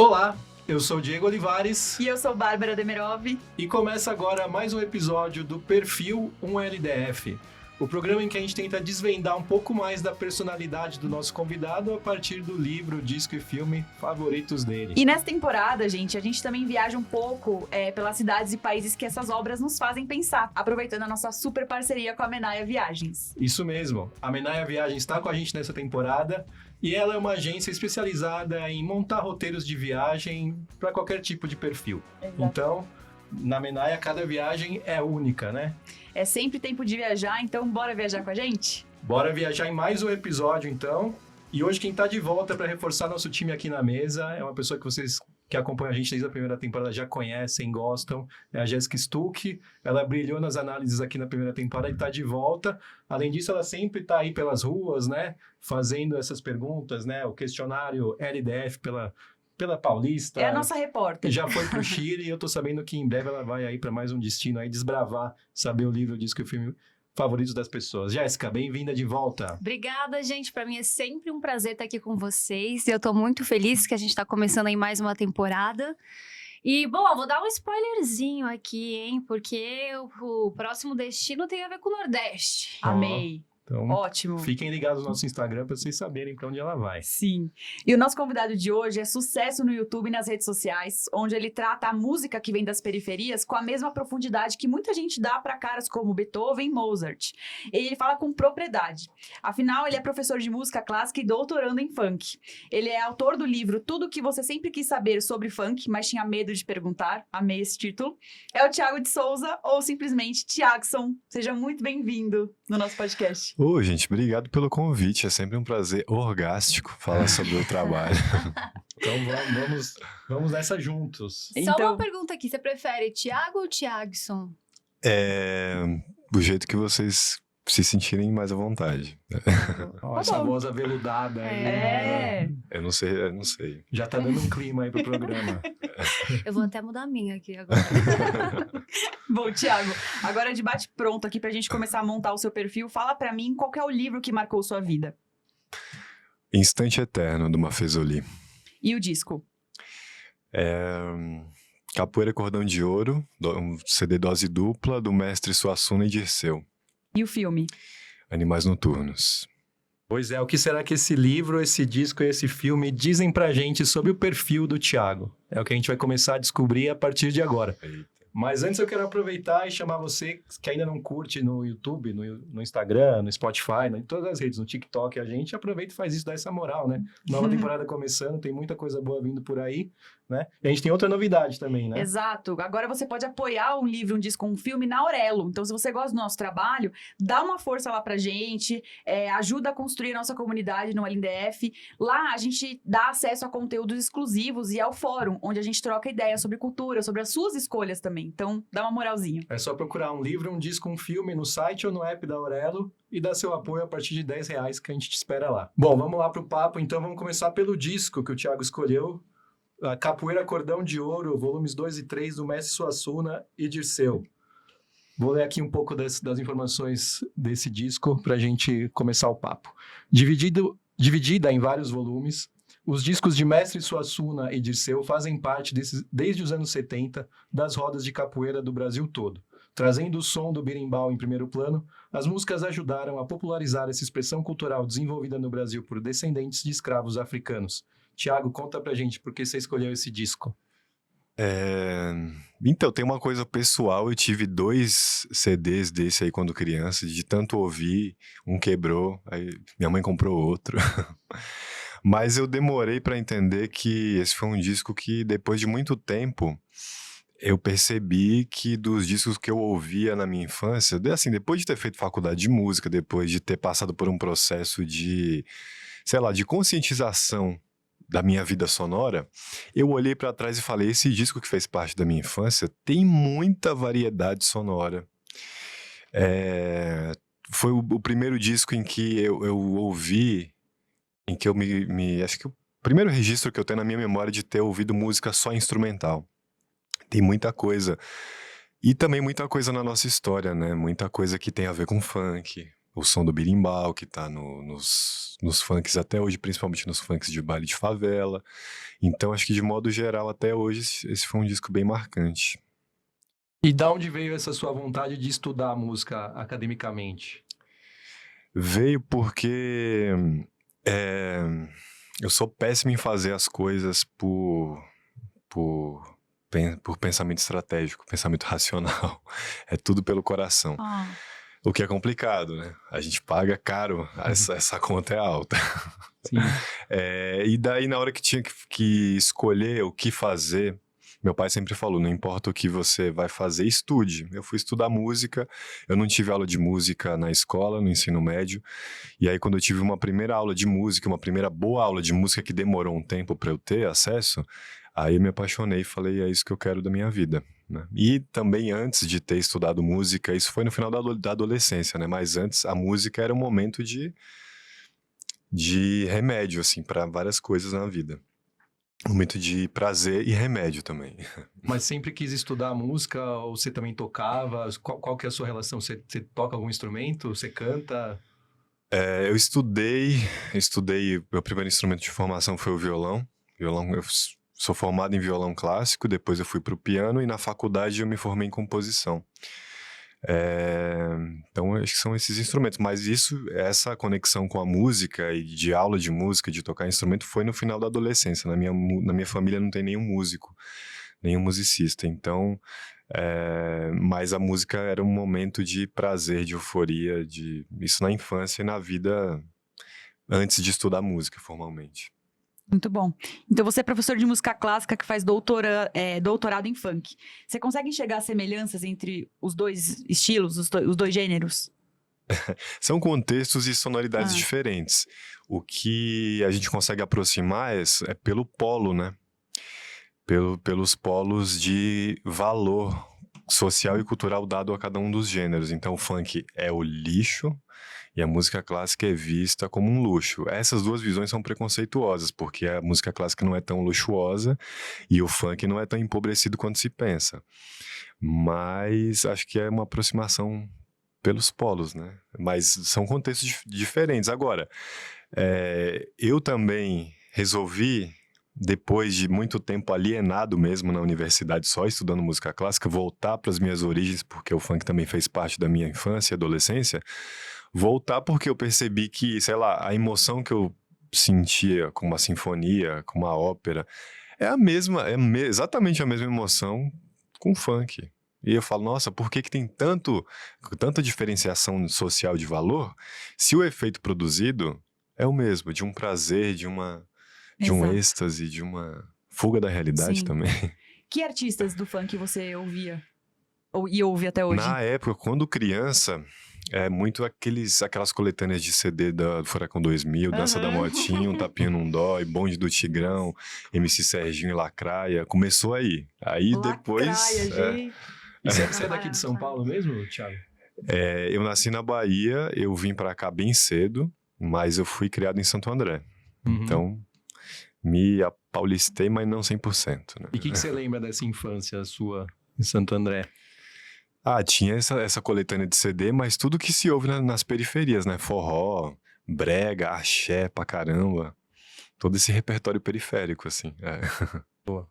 Olá, eu sou Diego Olivares E eu sou Bárbara Demirov. e começa agora mais um episódio do Perfil 1LDF, o programa em que a gente tenta desvendar um pouco mais da personalidade do nosso convidado a partir do livro, disco e filme favoritos dele. E nessa temporada, gente, a gente também viaja um pouco pelas cidades e países que essas obras nos fazem pensar, aproveitando a nossa super parceria com a Menaia Viagens. Isso mesmo, a Menaia Viagens está com a gente nessa temporada e ela é uma agência especializada em montar roteiros de viagem para qualquer tipo de perfil. Então, na Menaia, cada viagem é única, né? É sempre tempo de viajar, então bora viajar com a gente? Bora viajar em mais um episódio, então. E hoje quem tá de volta para reforçar nosso time aqui na mesa é uma pessoa que vocês que acompanham a gente desde a primeira temporada já conhecem, gostam. É a Jéssica Stuck. Ela brilhou nas análises aqui na primeira temporada e tá de volta. Além disso, ela sempre tá aí pelas ruas, né? Fazendo essas perguntas, né? O questionário LDF pela Paulista. É a nossa repórter. Já foi pro Chile e eu tô sabendo que em breve ela vai aí para mais um destino aí, desbravar, saber o livro, o disco e o filme favoritos das pessoas. Jéssica, bem-vinda de volta. Obrigada, gente. Para mim é sempre um prazer estar aqui com vocês. Eu tô muito feliz que a gente está começando aí mais uma temporada. E, bom, eu vou dar um spoilerzinho aqui, hein? Porque o próximo destino tem a ver com o Nordeste. Amei. Então, Ótimo. fiquem ligados no nosso Instagram para vocês saberem para onde ela vai. Sim. E o nosso convidado de hoje é sucesso no YouTube e nas redes sociais, onde ele trata a música que vem das periferias com a mesma profundidade que muita gente dá para caras como Beethoven e Mozart. E ele fala com propriedade. Afinal, ele é professor de música clássica e doutorando em funk. Ele é autor do livro Tudo o que você sempre quis saber sobre funk, mas tinha medo de perguntar. Amei esse título. É o Thiago de Souza, ou simplesmente Thiagson. Seja muito bem-vindo no nosso podcast. Ô, gente, obrigado pelo convite. É sempre um prazer orgástico falar sobre o trabalho. Então vamos nessa juntos. Só Então- uma pergunta aqui. Você prefere Thiago ou Thiagson? Do jeito que vocês se sentirem mais à vontade. Ó, essa bom. voz aveludada aí. É. Eu não sei. Já tá dando um clima aí pro programa. Eu vou até mudar a minha aqui agora. Bom, Thiago, agora de bate pronto aqui pra gente começar a montar o seu perfil. Fala pra mim qual que é o livro que marcou sua vida. Instante Eterno, do Mafezoli. E o disco. Capoeira Cordão de Ouro, um CD dose dupla, do mestre Suassuna e Dirceu. E o filme. Animais Noturnos. Pois é, o que será que esse livro, esse disco e esse filme dizem pra gente sobre o perfil do Thiago? É o que a gente vai começar a descobrir a partir de agora. Mas antes eu quero aproveitar e chamar você que ainda não curte no YouTube, no Instagram, no Spotify, em todas as redes, no TikTok, a gente aproveita e faz isso, dá essa moral, né? Nova temporada começando, tem muita coisa boa vindo por aí, né? E a gente tem outra novidade também, né? Exato. Agora você pode apoiar um livro, um disco, um filme na Aurelo. Então, se você gosta do nosso trabalho, dá uma força lá pra gente, ajuda a construir a nossa comunidade no LDF. Lá a gente dá acesso a conteúdos exclusivos e ao fórum, onde a gente troca ideias sobre cultura, sobre as suas escolhas também. Então, dá uma moralzinha. É só procurar um livro, um disco, um filme no site ou no app da Aurelo e dar seu apoio a partir de R$10 que a gente te espera lá. Bom, vamos lá pro papo, então vamos começar pelo disco que o Thiago escolheu. A Capoeira Cordão de Ouro, volumes 2 e 3, do mestre Suassuna e Dirceu. Vou ler aqui um pouco das informações desse disco para a gente começar o papo. Dividida em vários volumes, os discos de mestre Suassuna e Dirceu fazem parte desde os anos 70 das rodas de capoeira do Brasil todo. Trazendo o som do berimbau em primeiro plano, as músicas ajudaram a popularizar essa expressão cultural desenvolvida no Brasil por descendentes de escravos africanos. Thiago, conta pra gente por que você escolheu esse disco. Então, tem uma coisa pessoal. Eu tive 2 CDs desse aí quando criança. De tanto ouvir, um quebrou, aí minha mãe comprou outro. Mas eu demorei pra entender que esse foi um disco que, depois de muito tempo, eu percebi que dos discos que eu ouvia na minha infância, assim, depois de ter feito faculdade de música, depois de ter passado por um processo de, sei lá, de conscientização da minha vida sonora, eu olhei pra trás e falei, esse disco que fez parte da minha infância tem muita variedade sonora. Foi o primeiro disco em que eu ouvi, em que eu acho que o primeiro registro que eu tenho na minha memória de ter ouvido música só instrumental. Tem muita coisa. E também muita coisa na nossa história, né? Muita coisa que tem a ver com funk, o som do berimbau, que tá nos funks até hoje, principalmente nos funks de baile de favela. Então, acho que de modo geral, até hoje, esse foi um disco bem marcante. E da onde veio essa sua vontade de estudar música academicamente? Veio porque eu sou péssimo em fazer as coisas por pensamento estratégico, pensamento racional. É tudo pelo coração. O que é complicado, né? A gente paga caro, essa conta é alta. Sim. E daí, na hora que tinha que escolher o que fazer, meu pai sempre falou, não importa o que você vai fazer, estude. Eu fui estudar música, eu não tive aula de música na escola, no ensino médio. E aí, quando eu tive uma primeira aula de música, uma primeira boa aula de música que demorou um tempo para eu ter acesso, aí eu me apaixonei e falei, é isso que eu quero da minha vida. Né? E também antes de ter estudado música, isso foi no final da adolescência, né? Mas antes, a música era um momento de remédio, assim, para várias coisas na vida. Um momento de prazer e remédio também. Mas sempre quis estudar música ou você também tocava? Qual que é a sua relação? Você toca algum instrumento? Você canta? Eu estudei, meu primeiro instrumento de formação foi o violão. Eu sou formado em violão clássico, depois eu fui para o piano e na faculdade eu me formei em composição. Então, acho que são esses instrumentos. Mas essa conexão com a música e de aula de música, de tocar instrumento, foi no final da adolescência. Na minha família não tem nenhum músico, nenhum musicista. Então, mas a música era um momento de prazer, de euforia, isso na infância e na vida antes de estudar música formalmente. Muito bom. Então, você é professor de música clássica que faz doutorado em funk. Você consegue enxergar semelhanças entre os dois estilos, os dois gêneros? São contextos e sonoridades diferentes. O que a gente consegue aproximar é pelo polo, né? Pelos polos de valor social e cultural dado a cada um dos gêneros. Então, o funk é o lixo e a música clássica é vista como um luxo. Essas duas visões são preconceituosas, porque a música clássica não é tão luxuosa e o funk não é tão empobrecido quanto se pensa. Mas acho que é uma aproximação pelos polos, né? Mas são contextos diferentes. Agora, eu também resolvi, depois de muito tempo alienado mesmo na universidade, só estudando música clássica, voltar para as minhas origens, porque o funk também fez parte da minha infância e adolescência. Voltar porque eu percebi que, sei lá, a emoção que eu sentia com uma sinfonia, com uma ópera, é a mesma, exatamente a mesma emoção com funk. E eu falo, nossa, por que tem tanta diferenciação social de valor, se o efeito produzido é o mesmo, de um prazer, de um êxtase, de uma fuga da realidade. Sim. Também. Que artistas do funk você ouvia? E ouve até hoje? Na época, quando criança, muito aquelas coletâneas de CD do Furacão 2000, Dança da Motinha, Um Tapinha Num Dói, Bonde do Tigrão, MC Serginho e Lacraia. Começou aí. Aí Lacraia, depois... gente. E você é daqui de São Paulo mesmo, Thiago? Eu nasci na Bahia, eu vim pra cá bem cedo, mas eu fui criado em Santo André. Uhum. Então, me apaulistei, mas não 100%. Né? E o que você lembra dessa infância sua em Santo André? Tinha essa coletânea de CD, mas tudo que se ouve nas periferias, né? Forró, brega, axé pra caramba. Todo esse repertório periférico, assim. Boa.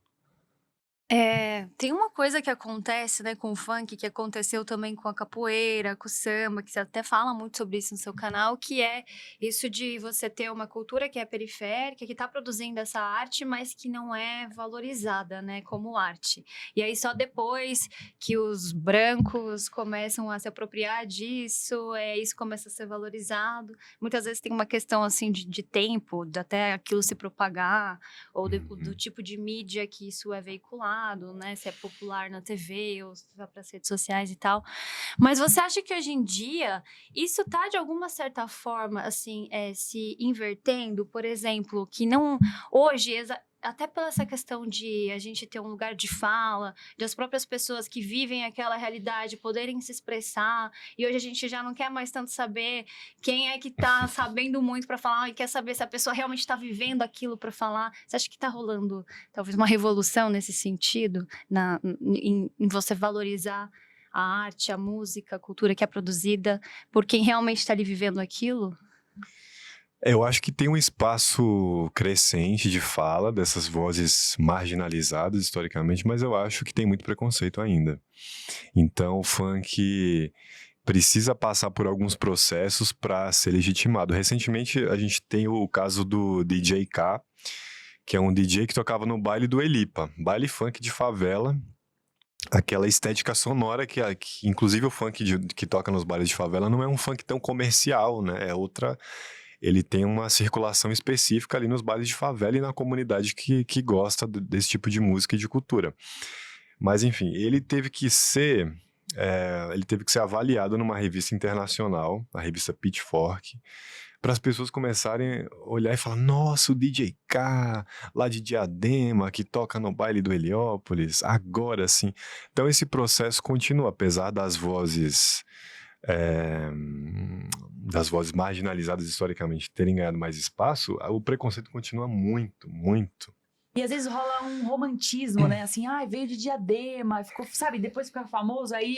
Tem uma coisa que acontece, né, com o funk, que aconteceu também com a capoeira, com o samba, que você até fala muito sobre isso no seu canal, que é isso de você ter uma cultura que é periférica, que está produzindo essa arte, mas que não é valorizada, né, como arte. E aí só depois que os brancos começam a se apropriar disso, isso começa a ser valorizado. Muitas vezes tem uma questão, assim, de tempo, de até aquilo se propagar, ou do tipo de mídia que isso é veiculado. Né? Se é popular na TV ou se vai para as redes sociais e tal. Mas você acha que hoje em dia isso tá de alguma certa forma assim, se invertendo? Por exemplo, que não hoje até pela essa questão de a gente ter um lugar de fala, de as próprias pessoas que vivem aquela realidade poderem se expressar, e hoje a gente já não quer mais tanto saber quem é que tá sabendo muito para falar e quer saber se a pessoa realmente está vivendo aquilo para falar. Você acha que tá rolando talvez uma revolução nesse sentido, em você valorizar a arte, a música, a cultura que é produzida por quem realmente está ali vivendo aquilo? Eu acho que tem um espaço crescente de fala dessas vozes marginalizadas historicamente, mas eu acho que tem muito preconceito ainda. Então, o funk precisa passar por alguns processos para ser legitimado. Recentemente, a gente tem o caso do DJ K, que é um DJ que tocava no baile do Elipa, baile funk de favela, aquela estética sonora que inclusive o funk que toca nos bailes de favela não é um funk tão comercial, né? É outra. Ele tem uma circulação específica ali nos bailes de favela e na comunidade que gosta desse tipo de música e de cultura. Mas, enfim, ele teve que ser avaliado numa revista internacional, a revista Pitchfork, para as pessoas começarem a olhar e falar: nossa, o DJ K, lá de Diadema, que toca no baile do Heliópolis, agora sim. Então, esse processo continua, apesar das vozes marginalizadas historicamente terem ganhado mais espaço, o preconceito continua muito, muito. E às vezes rola um romantismo, né? Assim, veio de Diadema, ficou, sabe, depois fica famoso, aí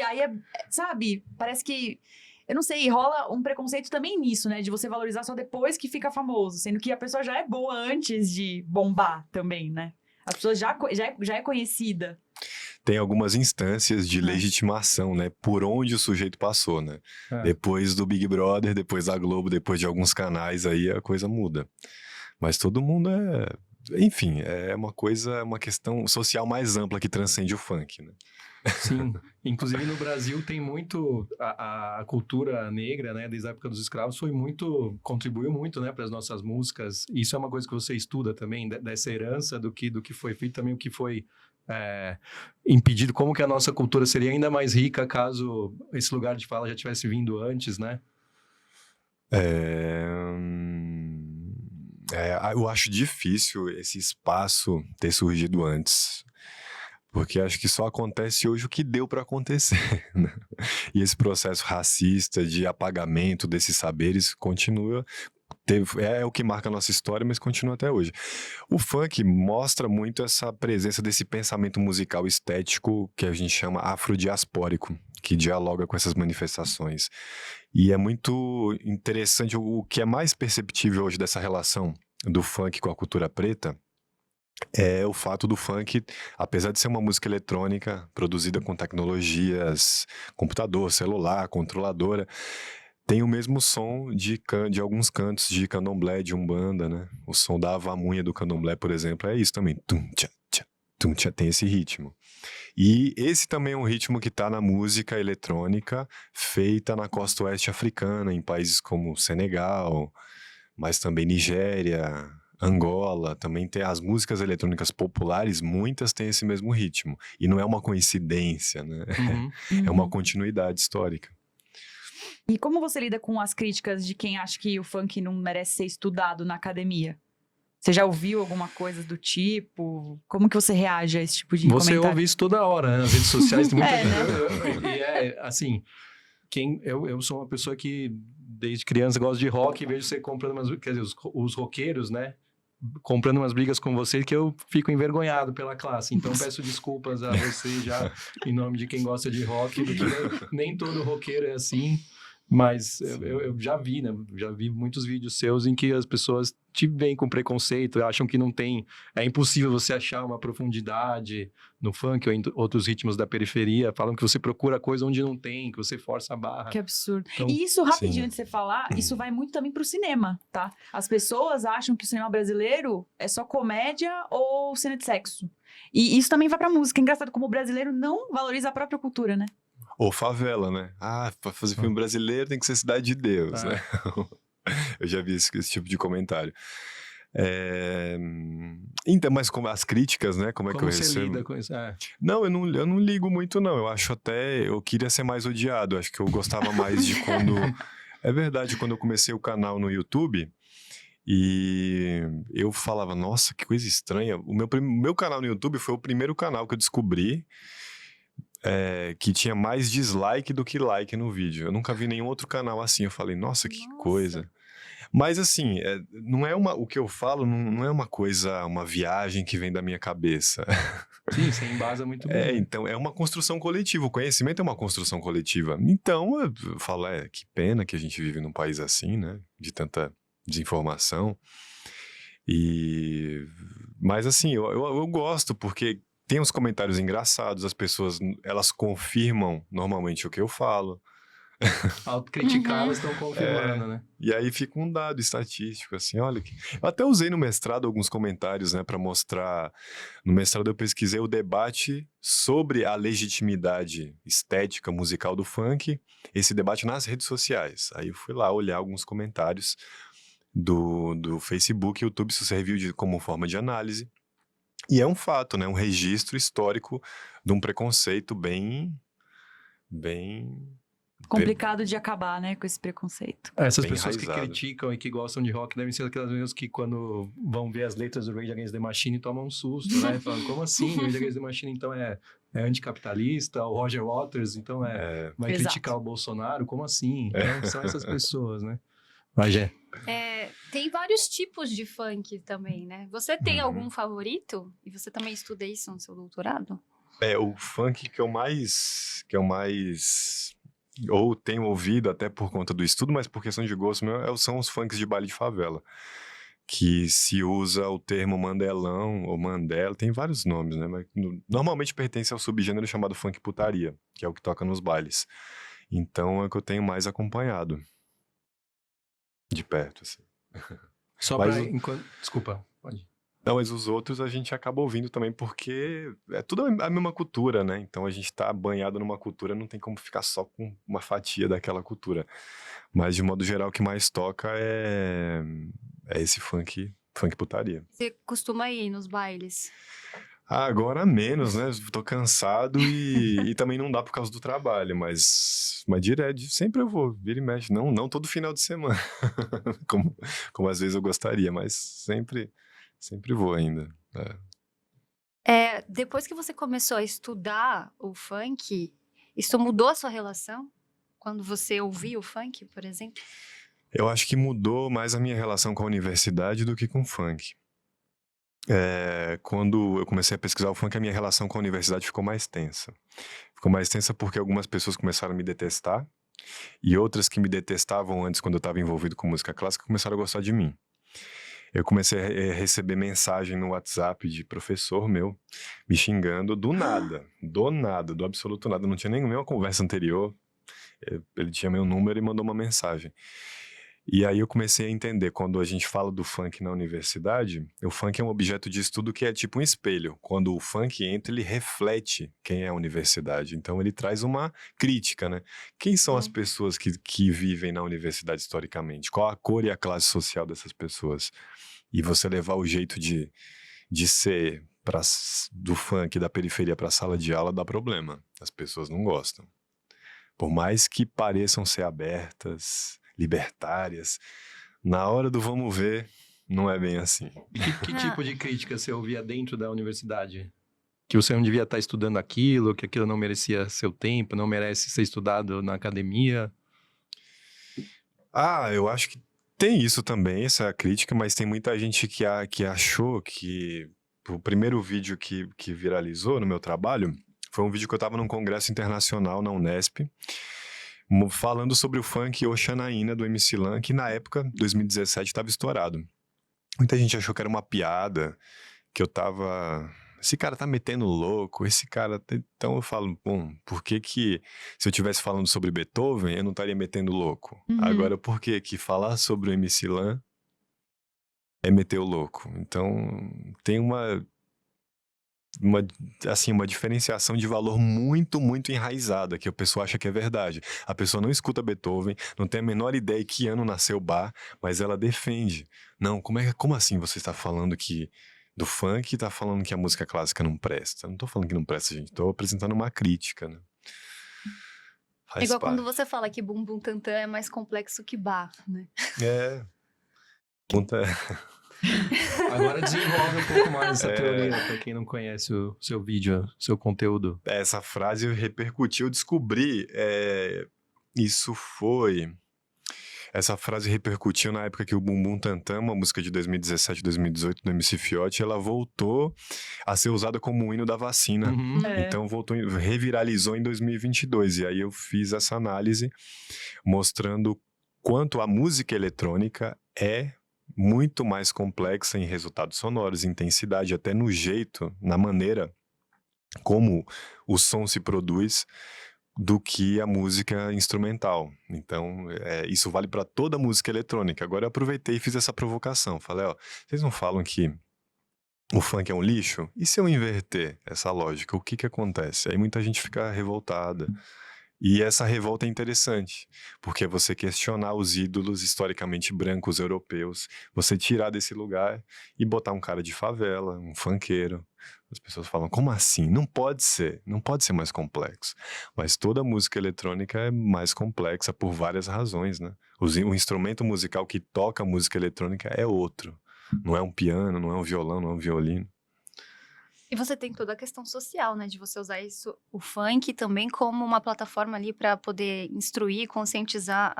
sabe, parece que, eu não sei, rola um preconceito também nisso, né? De você valorizar só depois que fica famoso, sendo que a pessoa já é boa antes de bombar também, né? A pessoa já é conhecida. Tem algumas instâncias de legitimação, né? Por onde o sujeito passou, né? Depois do Big Brother, depois da Globo, depois de alguns canais, aí a coisa muda. Mas todo mundo enfim, é uma questão social mais ampla que transcende o funk, né? Sim, inclusive no Brasil tem muito, a cultura negra, né, desde a época dos escravos, contribuiu muito, né, para as nossas músicas. Isso é uma coisa que você estuda também, dessa herança do que foi feito, também o que foi impedido, como que a nossa cultura seria ainda mais rica caso esse lugar de fala já tivesse vindo antes, né? Eu acho difícil esse espaço ter surgido antes. Porque acho que só acontece hoje o que deu para acontecer, né? E esse processo racista de apagamento desses saberes continua, é o que marca a nossa história, mas continua até hoje. O funk mostra muito essa presença desse pensamento musical estético que a gente chama afrodiaspórico, que dialoga com essas manifestações. E é muito interessante, o que é mais perceptível hoje dessa relação do funk com a cultura preta é o fato do funk, apesar de ser uma música eletrônica produzida com tecnologias, computador, celular, controladora, tem o mesmo som de alguns cantos de candomblé, de umbanda, né? O som da avamunha do candomblé, por exemplo, é isso também. Tum, tcha, tem esse ritmo. E esse também é um ritmo que está na música eletrônica feita na costa oeste africana, em países como Senegal, mas também Nigéria, Angola, também tem as músicas eletrônicas populares, muitas têm esse mesmo ritmo. E não é uma coincidência, né? É uma continuidade histórica. E como você lida com as críticas de quem acha que o funk não merece ser estudado na academia? Você já ouviu alguma coisa do tipo? Como que você reage a esse tipo de comentário? Você ouve isso toda hora, né? Nas redes sociais tem muita né? E assim, eu sou uma pessoa que desde criança gosta de rock e vejo você comprando quer dizer, os roqueiros, né? Comprando umas brigas com você que eu fico envergonhado pela classe. Então peço desculpas a você já em nome de quem gosta de rock, porque nem todo roqueiro é assim. Mas eu já vi, né? Já vi muitos vídeos seus em que as pessoas te veem com preconceito, acham que não tem... É impossível você achar uma profundidade no funk ou em outros ritmos da periferia. Falam que você procura coisa onde não tem, que você força a barra. Que absurdo. Então, e isso, rapidinho, antes de você falar, isso vai muito também pro cinema, tá? As pessoas acham que o cinema brasileiro é só comédia ou cena de sexo. E isso também vai pra música. É engraçado como o brasileiro não valoriza a própria cultura, né? Ou favela, né? Pra fazer filme brasileiro tem que ser Cidade de Deus, né? Eu já vi esse tipo de comentário. Então, mas como as críticas, né? Como é que eu recebo? Como você lida com isso? Não, eu não ligo muito, não. Eu acho eu queria ser mais odiado. Acho que eu gostava mais de quando... É verdade, quando eu comecei o canal no YouTube... E eu falava, nossa, que coisa estranha. O meu canal no YouTube foi o primeiro canal que eu descobri que tinha mais dislike do que like no vídeo. Eu nunca vi nenhum outro canal assim. Eu falei, nossa, que coisa. Mas assim, não é o que eu falo não é uma coisa, uma viagem que vem da minha cabeça. Sim, você embasa muito bem. Então, é uma construção coletiva. O conhecimento é uma construção coletiva. Então, eu falo, que pena que a gente vive num país assim, né? De tanta desinformação. Mas assim, eu gosto, porque tem uns comentários engraçados, as pessoas, elas confirmam normalmente o que eu falo. Autocriticá-las estão confirmando, né? E aí fica um dado estatístico, assim, olha que... Eu até usei no mestrado alguns comentários, né, para mostrar... No mestrado eu pesquisei o debate sobre a legitimidade estética musical do funk, esse debate nas redes sociais. Aí eu fui lá olhar alguns comentários do Facebook e YouTube, isso serviu como forma de análise. E é um fato, né, um registro histórico de um preconceito bem Complicado de acabar, né, com esse preconceito. Essas bem pessoas enraizado. que criticam e que gostam de rock devem ser aquelas mesmas que quando vão ver as letras do Rage Against the Machine tomam um susto, né? Falando, como assim? O Rage Against the Machine então é anticapitalista, o Roger Waters então vai Exato. criticar o Bolsonaro? Como assim? Então, são essas pessoas, né? Vai, Gé. Tem vários tipos de funk também, né? Você tem Uhum. algum favorito? E você também estuda isso no seu doutorado? O funk que eu mais ou tenho ouvido até por conta do estudo, mas por questão de gosto meu, são os funks de baile de favela, que se usa o termo mandelão ou mandela, tem vários nomes, né? Mas normalmente pertence ao subgênero chamado funk putaria, que é o que toca nos bailes. Então é o que eu tenho mais acompanhado de perto, assim. Só Mas pra... Desculpa, pode. Não, mas os outros a gente acaba ouvindo também, porque é tudo a mesma cultura, né? Então a gente tá banhado numa cultura, não tem como ficar só com uma fatia daquela cultura. Mas de modo geral, o que mais toca é esse funk putaria. Você costuma ir nos bailes? Agora menos, né? Tô cansado e também não dá por causa do trabalho, mas direto, sempre eu vou, vira e mexe. Não todo final de semana, como às vezes eu gostaria, mas sempre vou ainda. Depois que você começou a estudar o funk, isso mudou a sua relação? Quando você ouvia o funk, por exemplo? Eu acho que mudou mais a minha relação com a universidade do que com o funk. Quando eu comecei a pesquisar o funk, a minha relação com a universidade ficou mais tensa. Ficou mais tensa porque algumas pessoas começaram a me detestar e outras que me detestavam antes, quando eu estava envolvido com música clássica, começaram a gostar de mim. Eu comecei a receber mensagem no WhatsApp de professor meu, me xingando do nada, do absoluto nada. Não tinha nenhuma conversa anterior. Ele tinha meu número e mandou uma mensagem. E aí eu comecei a entender, quando a gente fala do funk na universidade, o funk é um objeto de estudo que é tipo um espelho. Quando o funk entra, ele reflete quem é a universidade. Então ele traz uma crítica, né? Quem são as pessoas que vivem na universidade historicamente? Qual a cor e a classe social dessas pessoas? E você levar o jeito de ser do funk da periferia para a sala de aula dá problema. As pessoas não gostam. Por mais que pareçam ser abertas, libertárias, na hora do vamos ver, não é bem assim. E que tipo de crítica você ouvia dentro da universidade? Que você não devia estar estudando aquilo, que aquilo não merecia seu tempo, não merece ser estudado na academia? Eu acho que tem isso também, essa crítica, mas tem muita gente que achou que o primeiro vídeo que viralizou no meu trabalho foi um vídeo que eu estava num congresso internacional na Unesp, falando sobre o funk Oxanaína do MC Lan, que na época, 2017, estava estourado. Muita gente achou que era uma piada, que eu tava... Esse cara tá metendo louco, esse cara... Então eu falo, bom, por que se eu estivesse falando sobre Beethoven, eu não estaria metendo louco? Uhum. Agora, por que falar sobre o MC Lan é meter o louco? Então, tem uma diferenciação de valor muito, muito enraizada, que a pessoa acha que é verdade. A pessoa não escuta Beethoven, não tem a menor ideia que ano nasceu Bach, mas ela defende. Não, como assim você está falando do funk e está falando que a música clássica não presta? Eu não estou falando que não presta, gente. Estou apresentando uma crítica, né? Faz Igual parte. quando você fala que Bumbum Tantan é mais complexo que Bach, né? Punta Agora desenvolve um pouco mais essa teoria, pra quem não conhece o seu vídeo, o seu conteúdo. Essa frase repercutiu, eu descobri, isso foi... Essa frase repercutiu na época que o Bumbum Tantan, uma música de 2017, 2018 do MC Fiote, ela voltou a ser usada como um hino da vacina. Uhum. Então reviralizou em 2022. E aí eu fiz essa análise mostrando quanto a música eletrônica é muito mais complexa em resultados sonoros, intensidade, até no jeito, na maneira como o som se produz, do que a música instrumental. Então, isso vale para toda a música eletrônica. Agora eu aproveitei e fiz essa provocação. Falei, ó, vocês não falam que o funk é um lixo? E se eu inverter essa lógica, o que que acontece? Aí muita gente fica revoltada. E essa revolta é interessante, porque é você questionar os ídolos historicamente brancos europeus, você tirar desse lugar e botar um cara de favela, um funkeiro. As pessoas falam, como assim? Não pode ser mais complexo. Mas toda música eletrônica é mais complexa por várias razões, né? O instrumento musical que toca a música eletrônica é outro. Não é um piano, não é um violão, não é um violino. E você tem toda a questão social, né? De você usar isso, o funk, também como uma plataforma ali para poder instruir, conscientizar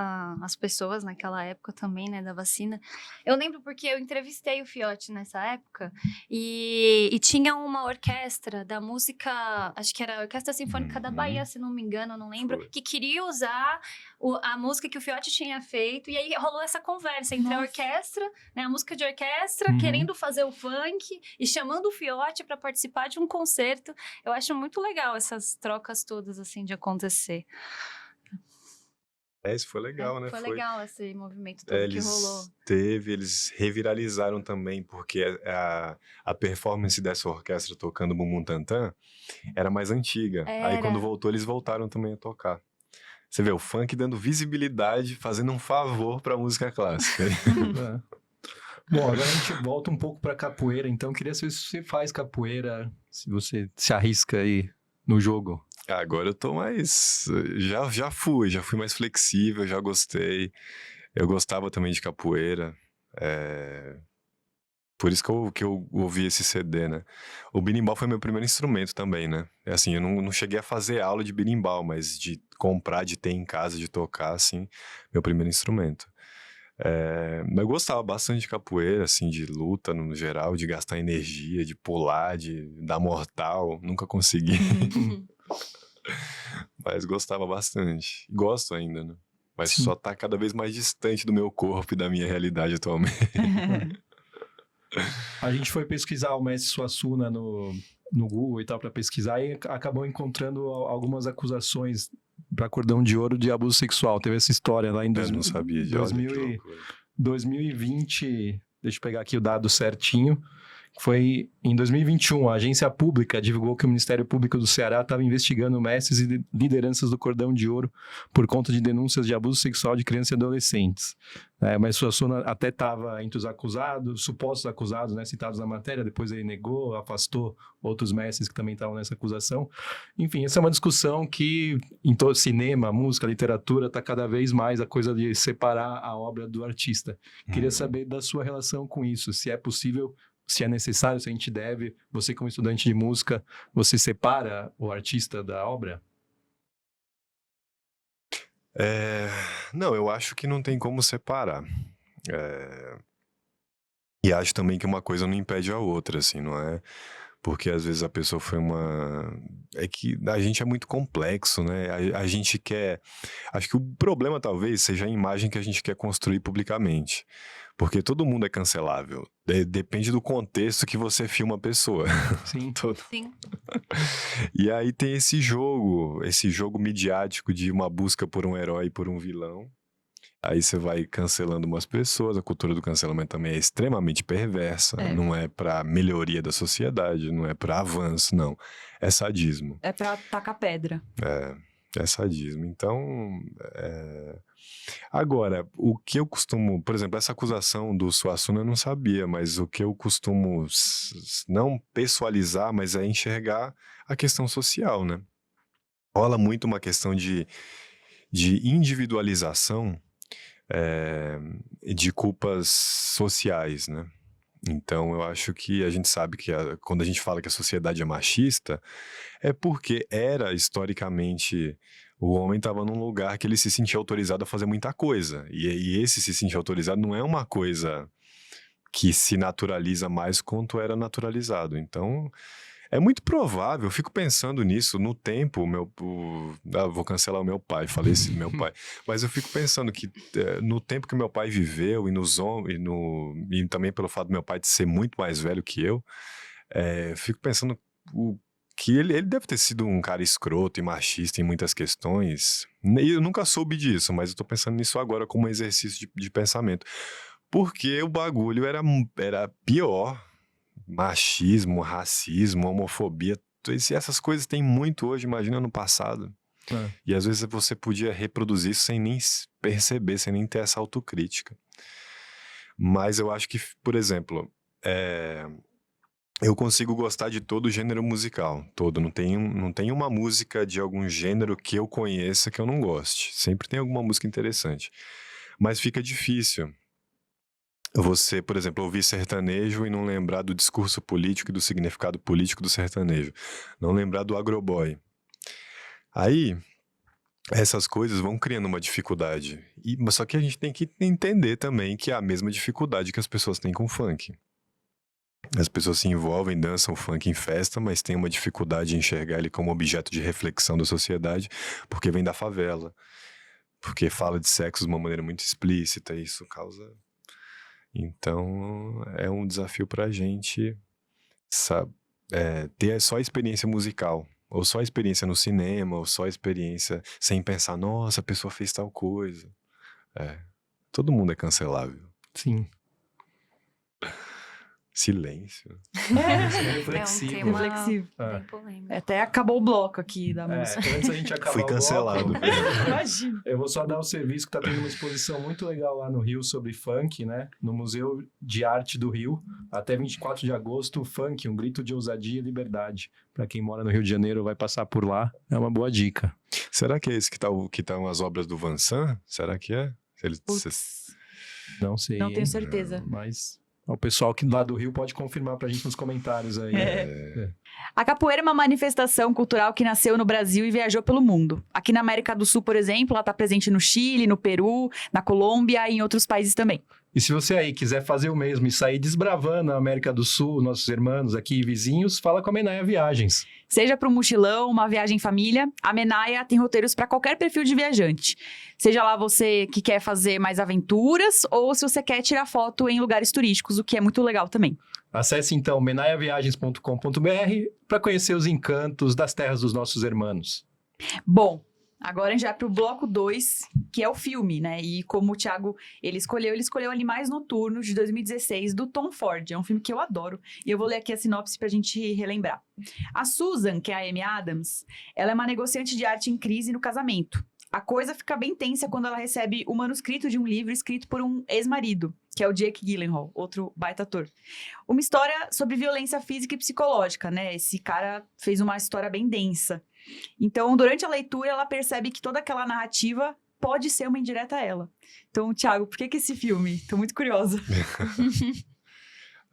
as pessoas naquela época também, né? Da vacina. Eu lembro porque eu entrevistei o Fiote nessa época e tinha uma orquestra da música, acho que era a Orquestra Sinfônica da Bahia, se não me engano, eu não lembro, que queria usar a música que o Fiote tinha feito. E aí rolou essa conversa entre a orquestra, né? A música de orquestra, querendo fazer o funk e chamando o Fiote para participar de um concerto. Eu acho muito legal essas trocas todas, assim, de acontecer. Isso foi legal, né? Foi legal esse movimento todo que rolou. Eles reviralizaram também, porque a performance dessa orquestra tocando Bumbum Tantan era mais antiga. Aí quando voltou, eles voltaram também a tocar. Você vê, o funk dando visibilidade, fazendo um favor pra música clássica. Bom, agora a gente volta um pouco pra capoeira, então queria saber se você faz capoeira, se você se arrisca aí no jogo. Agora eu tô mais... Já fui mais flexível, já gostei. Eu gostava também de capoeira. Por isso que eu ouvi esse CD, né? O berimbau foi meu primeiro instrumento também, né? Assim, eu não cheguei a fazer aula de berimbau, mas de comprar, de ter em casa, de tocar, assim, meu primeiro instrumento. Eu gostava bastante de capoeira, assim, de luta no geral, de gastar energia, de pular, de dar mortal. Nunca consegui. Mas gostava bastante. Gosto ainda, né? Mas só tá cada vez mais distante do meu corpo e da minha realidade atualmente. A gente foi pesquisar o Mestre Suassuna no Google e tal, pra pesquisar, e acabou encontrando algumas acusações para Cordão de Ouro de abuso sexual. Teve essa história lá em Eu não sabia de 2020, deixa eu pegar aqui o dado certinho, foi em 2021, a agência pública divulgou que o Ministério Público do Ceará estava investigando mestres e lideranças do Cordão de Ouro por conta de denúncias de abuso sexual de crianças e adolescentes. Mas Suassuna até estava entre os acusados, supostos acusados, né, citados na matéria, depois ele negou, afastou outros mestres que também estavam nessa acusação. Enfim, essa é uma discussão que em todo cinema, música, literatura, está cada vez mais a coisa de separar a obra do artista. Queria saber da sua relação com isso, se é possível, se é necessário, se a gente deve, você como estudante de música, você separa o artista da obra? Não, eu acho que não tem como separar. E acho também que uma coisa não impede a outra, assim, não é? Porque às vezes a pessoa foi uma... É que a gente é muito complexo, né? A gente quer... Acho que o problema talvez seja a imagem que a gente quer construir publicamente. Porque todo mundo é cancelável. Depende do contexto que você filma a pessoa. Sim. Sim. E aí tem esse jogo midiático de uma busca por um herói e por um vilão. Aí você vai cancelando umas pessoas, a cultura do cancelamento também é extremamente perversa, não é pra melhoria da sociedade, não é pra avanço, não. É sadismo. É pra tacar pedra. É sadismo. Então, agora, o que eu costumo... Por exemplo, essa acusação do Suassuna eu não sabia, mas o que eu costumo não pessoalizar, mas é enxergar a questão social, né? Rola muito uma questão de individualização de culpas sociais, né? Então, eu acho que a gente sabe que quando a gente fala que a sociedade é machista, é porque era, historicamente, o homem estava num lugar que ele se sentia autorizado a fazer muita coisa. E esse se sentir autorizado não é uma coisa que se naturaliza mais quanto era naturalizado. Então, é muito provável, eu fico pensando nisso, no tempo, vou cancelar o meu pai, falei esse meu pai, mas eu fico pensando que no tempo que meu pai viveu e também pelo fato do meu pai de ser muito mais velho que eu fico pensando que ele deve ter sido um cara escroto e machista em muitas questões, e eu nunca soube disso, mas eu tô pensando nisso agora como um exercício de pensamento, porque o bagulho era pior. Machismo, racismo, homofobia, essas coisas tem muito hoje, imagina no passado. E às vezes você podia reproduzir isso sem nem perceber, sem nem ter essa autocrítica. Mas eu acho que, por exemplo, eu consigo gostar de todo o gênero musical, todo. Não tem uma música de algum gênero que eu conheça que eu não goste. Sempre tem alguma música interessante. Mas fica difícil você, por exemplo, ouvir sertanejo e não lembrar do discurso político e do significado político do sertanejo. Não lembrar do agroboy. Aí, essas coisas vão criando uma dificuldade. Mas só que a gente tem que entender também que é a mesma dificuldade que as pessoas têm com funk. As pessoas se envolvem, dançam funk em festa, mas têm uma dificuldade em enxergar ele como objeto de reflexão da sociedade, porque vem da favela. Porque fala de sexo de uma maneira muito explícita, e isso causa... Então, é um desafio pra gente ter só a experiência musical, ou só a experiência no cinema, ou só a experiência sem pensar, nossa, a pessoa fez tal coisa. Todo mundo é cancelável. Sim. Silêncio. Reflexivo. É um tema Reflexivo. bem polêmico. Até acabou o bloco aqui da música. Antes da gente acabar Fui o cancelado. bloco, Imagina. eu vou só dar o serviço que tá tendo uma exposição muito legal lá no Rio sobre funk, né? No Museu de Arte do Rio, até 24 de agosto, funk, um grito de ousadia e liberdade. Pra quem mora no Rio de Janeiro vai passar por lá, é uma boa dica. Será que é esse que estão as obras do Vansan? Será que é? Putz, Não sei. não tenho hein? certeza. Mas o pessoal que lá do Rio pode confirmar pra gente nos comentários aí. A capoeira é uma manifestação cultural que nasceu no Brasil e viajou pelo mundo. Aqui na América do Sul, por exemplo, ela está presente no Chile, no Peru, na Colômbia e em outros países também. E se você aí quiser fazer o mesmo e sair desbravando a América do Sul, nossos irmãos aqui e vizinhos, fala com a Menaia Viagens. Seja para um mochilão, uma viagem em família, a Menaia tem roteiros para qualquer perfil de viajante. Seja lá você que quer fazer mais aventuras ou se você quer tirar foto em lugares turísticos, o que é muito legal também. Acesse então menaiaviagens.com.br para conhecer os encantos das terras dos nossos irmãos. Bom, agora a gente vai pro bloco 2, que é o filme, né? E como o Thiago, ele escolheu Animais Noturnos, de 2016, do Tom Ford. É um filme que eu adoro. E eu vou ler aqui a sinopse pra gente relembrar. A Susan, que é a Amy Adams, ela é uma negociante de arte em crise no casamento. A coisa fica bem tensa quando ela recebe o manuscrito de um livro escrito por um ex-marido, que é o Jake Gyllenhaal, outro baita ator. Uma história sobre violência física e psicológica, né? Esse cara fez uma história bem densa. Então, durante a leitura, ela percebe que toda aquela narrativa pode ser uma indireta a ela. Então, Thiago, por que esse filme? Tô muito curiosa.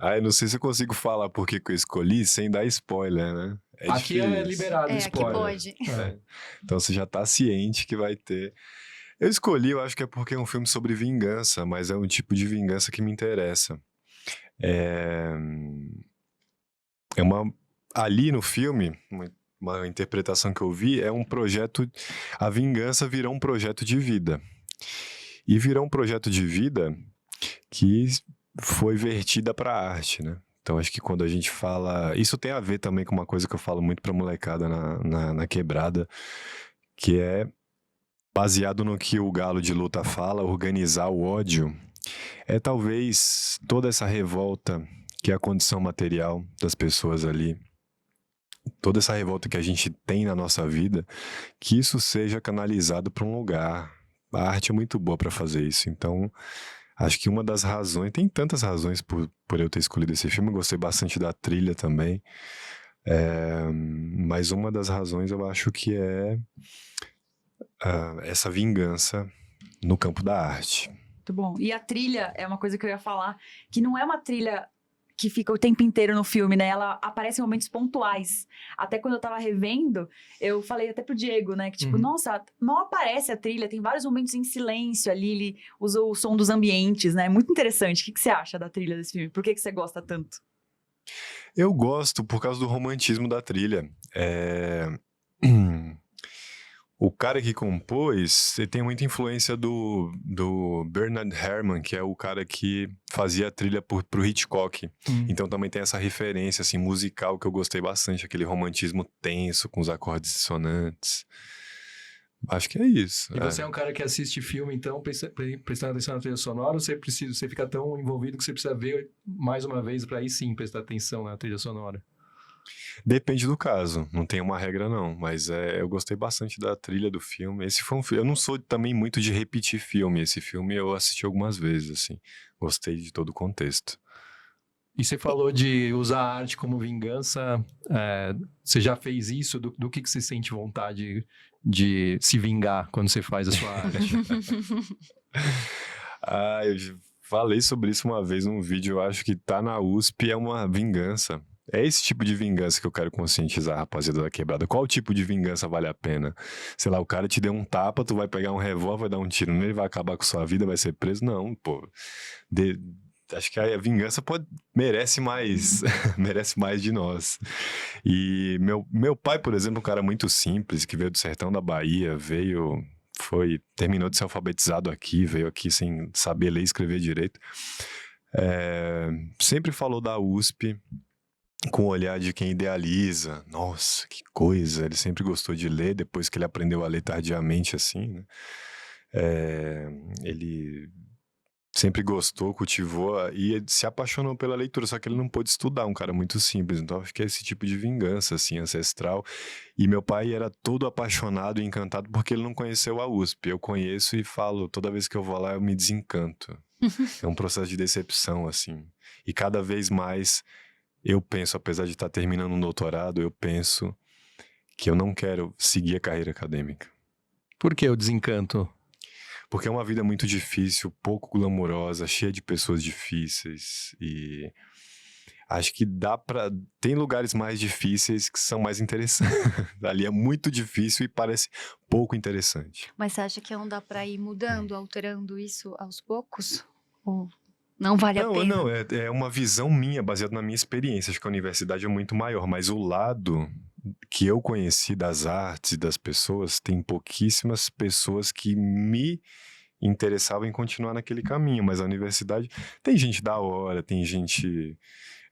Eu não sei se eu consigo falar por que eu escolhi sem dar spoiler, né? Aqui é liberado Aqui spoiler. pode. Então você já tá ciente que vai ter. Eu escolhi, eu acho que é porque é um filme sobre vingança, mas é um tipo de vingança que me interessa. Ali no filme, uma interpretação que eu vi, é um projeto. A vingança virou um projeto de vida. E virou um projeto de vida que foi vertida para a arte, né? Então, acho que quando a gente fala... Isso tem a ver também com uma coisa que eu falo muito pra molecada na quebrada, que é baseado no que o Galo de Luta fala, organizar o ódio. É talvez toda essa revolta, que é a condição material das pessoas ali, toda essa revolta que a gente tem na nossa vida, que isso seja canalizado para um lugar. A arte é muito boa para fazer isso, então... Acho que uma das razões, tem tantas razões por eu ter escolhido esse filme, eu gostei bastante da trilha também, mas uma das razões eu acho que é essa vingança no campo da arte. Muito bom. E a trilha é uma coisa que eu ia falar, que não é uma trilha que fica o tempo inteiro no filme, né? Ela aparece em momentos pontuais. Até quando eu tava revendo, eu falei até pro Diego, né? Que tipo, Uhum. nossa, mal aparece a trilha, tem vários momentos em silêncio ali, ele usou o som dos ambientes, né? Muito interessante. O que você acha da trilha desse filme? Por que você gosta tanto? Eu gosto por causa do romantismo da trilha. O cara que compôs, ele tem muita influência do Bernard Herrmann, que é o cara que fazia a trilha pro Hitchcock. Então também tem essa referência, assim, musical que eu gostei bastante, aquele romantismo tenso, com os acordes dissonantes. Acho que é isso. E você é um cara que assiste filme, então, prestando atenção na trilha sonora, ou você fica tão envolvido que você precisa ver mais uma vez para aí sim prestar atenção na trilha sonora? Depende do caso, não tem uma regra não, mas eu gostei bastante da trilha do filme. Esse foi um filme, eu não sou também muito de repetir filme, esse filme eu assisti algumas vezes, assim, gostei de todo o contexto. E você falou de usar a arte como vingança, você já fez isso? Do que você sente vontade de se vingar quando você faz a sua arte? Eu falei sobre isso uma vez num vídeo, eu acho que tá na USP, é uma vingança. É esse tipo de vingança que eu quero conscientizar a rapaziada da quebrada. Qual tipo de vingança vale a pena? Sei lá, o cara te deu um tapa, tu vai pegar um revólver, vai dar um tiro nele, vai acabar com sua vida, vai ser preso? Não, pô. Acho que a vingança merece mais, merece mais de nós. E meu pai, por exemplo, um cara muito simples, que veio do sertão da Bahia, terminou de ser alfabetizado aqui, veio aqui sem saber ler e escrever direito. Sempre falou da USP, com o olhar de quem idealiza. Nossa, que coisa! Ele sempre gostou de ler, depois que ele aprendeu a ler tardiamente, assim, né? Ele sempre gostou, cultivou e se apaixonou pela leitura, só que ele não pôde estudar, um cara muito simples. Então, acho que é esse tipo de vingança, assim, ancestral. E meu pai era todo apaixonado e encantado porque ele não conheceu a USP. Eu conheço e falo, toda vez que eu vou lá, eu me desencanto. É um processo de decepção, assim. E cada vez mais eu penso, apesar de estar terminando um doutorado, eu penso que eu não quero seguir a carreira acadêmica. Por que o desencanto? Porque é uma vida muito difícil, pouco glamourosa, cheia de pessoas difíceis e acho que tem lugares mais difíceis que são mais interessantes. Ali é muito difícil e parece pouco interessante. Mas você acha que não dá pra ir mudando, alterando isso aos poucos? Ou não vale a pena? Não, é uma visão minha, baseada na minha experiência. Acho que a universidade é muito maior, mas o lado que eu conheci das artes e das pessoas, tem pouquíssimas pessoas que me interessavam em continuar naquele caminho, mas a universidade tem gente da hora, tem gente...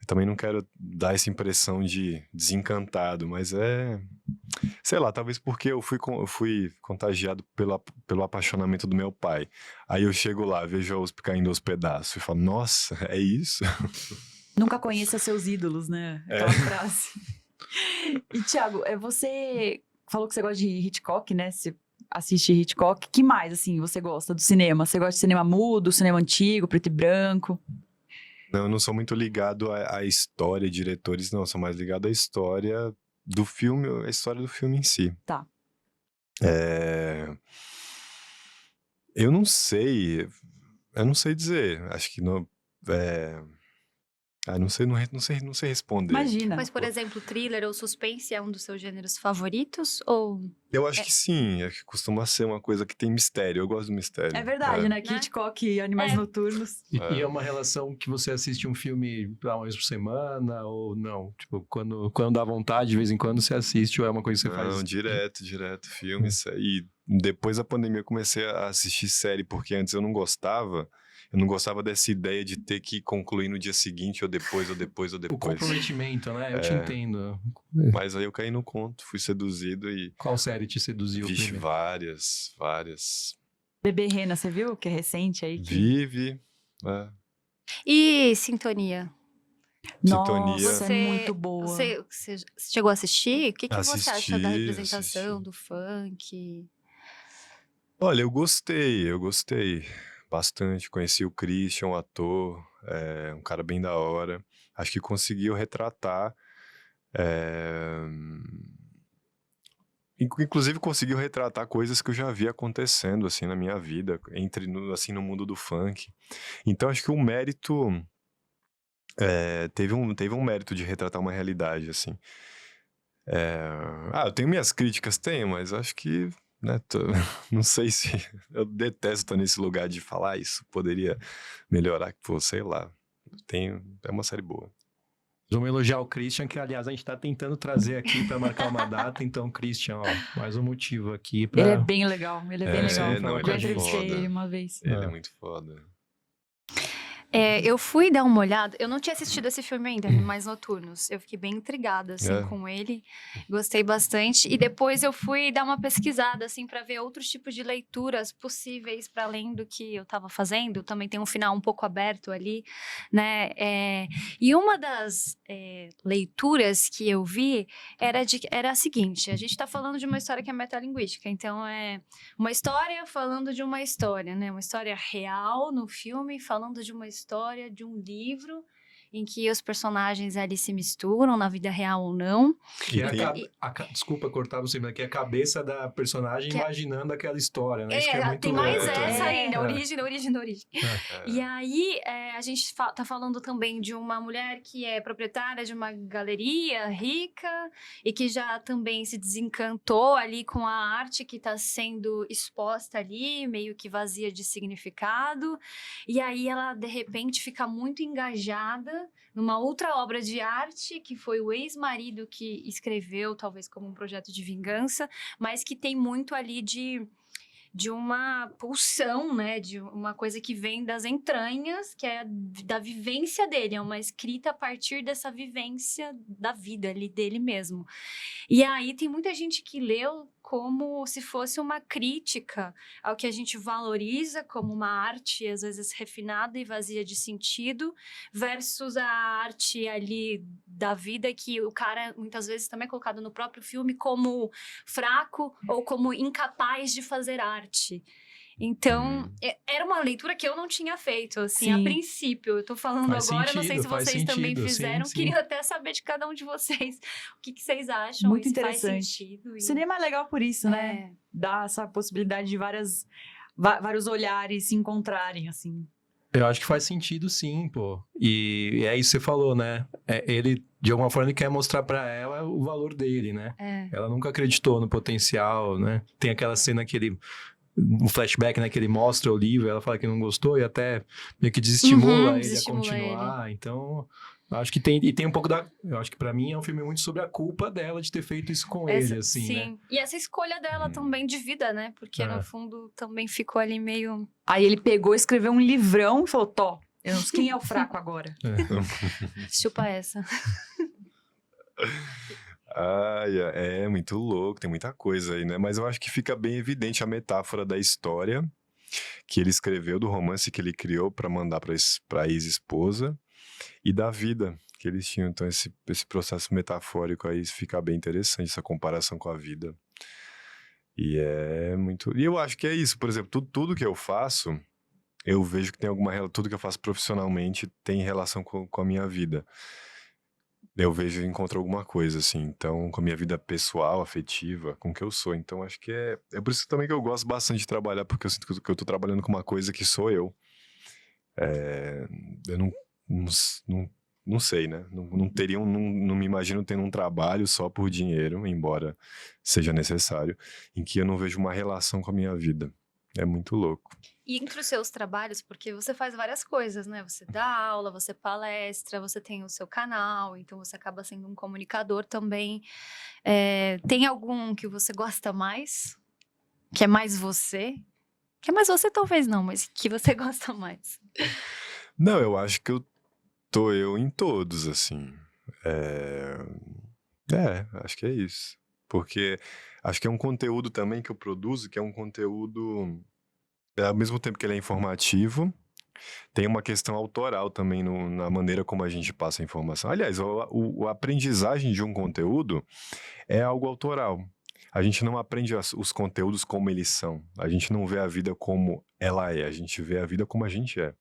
Eu também não quero dar essa impressão de desencantado, mas sei lá, talvez porque eu fui contagiado pelo apaixonamento do meu pai. Aí eu chego lá, vejo a USP caindo aos pedaços e falo, nossa, é isso? Nunca conheça seus ídolos, né? Aquela frase. E, Thiago, você falou que você gosta de Hitchcock, né? Você assiste Hitchcock. Que mais, assim, você gosta do cinema? Você gosta de cinema mudo, cinema antigo, preto e branco? Não, eu não sou muito ligado à história, diretores, não. Eu sou mais ligado à história do filme, a história do filme em si. Tá. Eu não sei dizer. Acho que não... não sei responder. Imagina. Mas, por exemplo, thriller ou suspense é um dos seus gêneros favoritos? Ou... Eu acho que sim, acho que costuma ser uma coisa que tem mistério. Eu gosto do mistério. É verdade, né? Que Hitchcock e Animais Noturnos. E é uma relação que você assiste um filme uma vez por semana ou não? Tipo, quando dá vontade, de vez em quando você assiste ou é uma coisa que você faz? Não, direto, filmes. E depois da pandemia eu comecei a assistir série, porque antes eu não gostava. Eu não gostava dessa ideia de ter que concluir no dia seguinte, ou depois. O comprometimento, né? Eu te entendo. Mas aí eu caí no conto, fui seduzido e... Qual série te seduziu? Vixe, primeiro? várias. Bebê Rena, você viu? Que é recente aí. Vive. E Sintonia? Nossa, Sintonia. é muito boa. Você chegou a assistir? O que você acha da Assisti. representação do funk? Olha, eu gostei bastante. Conheci o Christian, o ator, um cara bem da hora. Acho que conseguiu retratar... Inclusive conseguiu retratar coisas que eu já vi acontecendo assim na minha vida, no mundo do funk. Então acho que o mérito teve um mérito de retratar uma realidade, assim. Eu tenho minhas críticas, tenho, mas acho que, né, não sei se... Eu detesto estar nesse lugar de falar isso, poderia melhorar, pô, sei lá. É uma série boa. Vamos elogiar o Christian, que aliás a gente tá tentando trazer aqui para marcar uma data, então Christian, ó, mais um motivo aqui para... Ele é bem legal, ele é bem legal. não, ele Já é entrevistei foda. ele uma vez. Ele é muito foda. Eu fui dar uma olhada, eu não tinha assistido esse filme ainda, Animais Noturnos. Eu fiquei bem intrigada, assim, com ele. Gostei bastante. E depois eu fui dar uma pesquisada, assim, para ver outros tipos de leituras possíveis para além do que eu estava fazendo. Também tem um final um pouco aberto ali, né? E uma das leituras que eu vi era a seguinte. A gente está falando de uma história que é metalinguística. Então, é uma história falando de uma história, né? Uma história real no filme, falando de uma história de um livro em que os personagens ali se misturam na vida real ou não. Que é desculpa cortar você, mas que é a cabeça da personagem imaginando aquela história, né? Isso que é muito tem louco. mais essa ainda, É. origem. E aí, a gente tá falando também de uma mulher que é proprietária de uma galeria rica e que já também se desencantou ali com a arte que está sendo exposta ali, meio que vazia de significado. E aí ela, de repente, fica muito engajada numa outra obra de arte, que foi o ex-marido que escreveu, talvez como um projeto de vingança, mas que tem muito ali de uma pulsão, né? De uma coisa que vem das entranhas, que é da vivência dele. É uma escrita a partir dessa vivência da vida ali dele mesmo. E aí tem muita gente que leu como se fosse uma crítica ao que a gente valoriza como uma arte, às vezes refinada e vazia de sentido, versus a arte ali da vida que o cara, muitas vezes, também é colocado no próprio filme como fraco ou como incapaz de fazer arte. Então, era uma leitura que eu não tinha feito, assim, a princípio. Eu tô falando Faz agora, não sei sentido, se faz vocês também sentido, fizeram. sim. Queria até saber de cada um de vocês o que vocês acham. Muito e se faz interessante. sentido. O cinema é legal por isso, né? Dá essa possibilidade de vários olhares se encontrarem, assim. Eu acho que faz sentido, sim, pô. E é isso que você falou, né? Ele, de alguma forma, ele quer mostrar pra ela o valor dele, né? Ela nunca acreditou no potencial, né? Tem aquela cena que ele... Um flashback, né? Que ele mostra o livro, ela fala que não gostou e até meio que desestimula ele a continuar. Então, acho que tem... E tem um pouco da... Eu acho que pra mim é um filme muito sobre a culpa dela de ter feito isso com ele, assim, né? Sim, e essa escolha dela também de vida, né? Porque, no fundo, também ficou ali meio... Aí ele pegou, escreveu um livrão e falou, quem é o fraco agora? Chupa essa. É muito louco, tem muita coisa aí, né? Mas eu acho que fica bem evidente a metáfora da história que ele escreveu, do romance que ele criou para mandar para ex-esposa e da vida que eles tinham. Então, esse processo metafórico aí fica bem interessante, essa comparação com a vida. E eu acho que é isso, por exemplo, tudo que eu faço, eu vejo que tem tudo que eu faço profissionalmente tem relação com a minha vida. Eu vejo e encontro alguma coisa, assim, então, com a minha vida pessoal, afetiva, com o que eu sou. Então, acho que é por isso também que eu gosto bastante de trabalhar, porque eu sinto que eu tô trabalhando com uma coisa que sou eu. Eu não sei, né? Não me imagino tendo um trabalho só por dinheiro, embora seja necessário, em que eu não vejo uma relação com a minha vida. É muito louco. E entre os seus trabalhos, porque você faz várias coisas, né? Você dá aula, você palestra, você tem o seu canal, então você acaba sendo um comunicador também. Tem algum que você gosta mais? Que é mais você? Que é mais você talvez não, mas que você gosta mais? Não, eu acho que eu em todos, assim. Acho que é isso. Porque acho que é um conteúdo também que eu produzo, que é um conteúdo... Ao mesmo tempo que ele é informativo, tem uma questão autoral também na maneira como a gente passa a informação. Aliás, a aprendizagem de um conteúdo é algo autoral. A gente não aprende os conteúdos como eles são. A gente não vê a vida como ela é. A gente vê a vida como a gente é.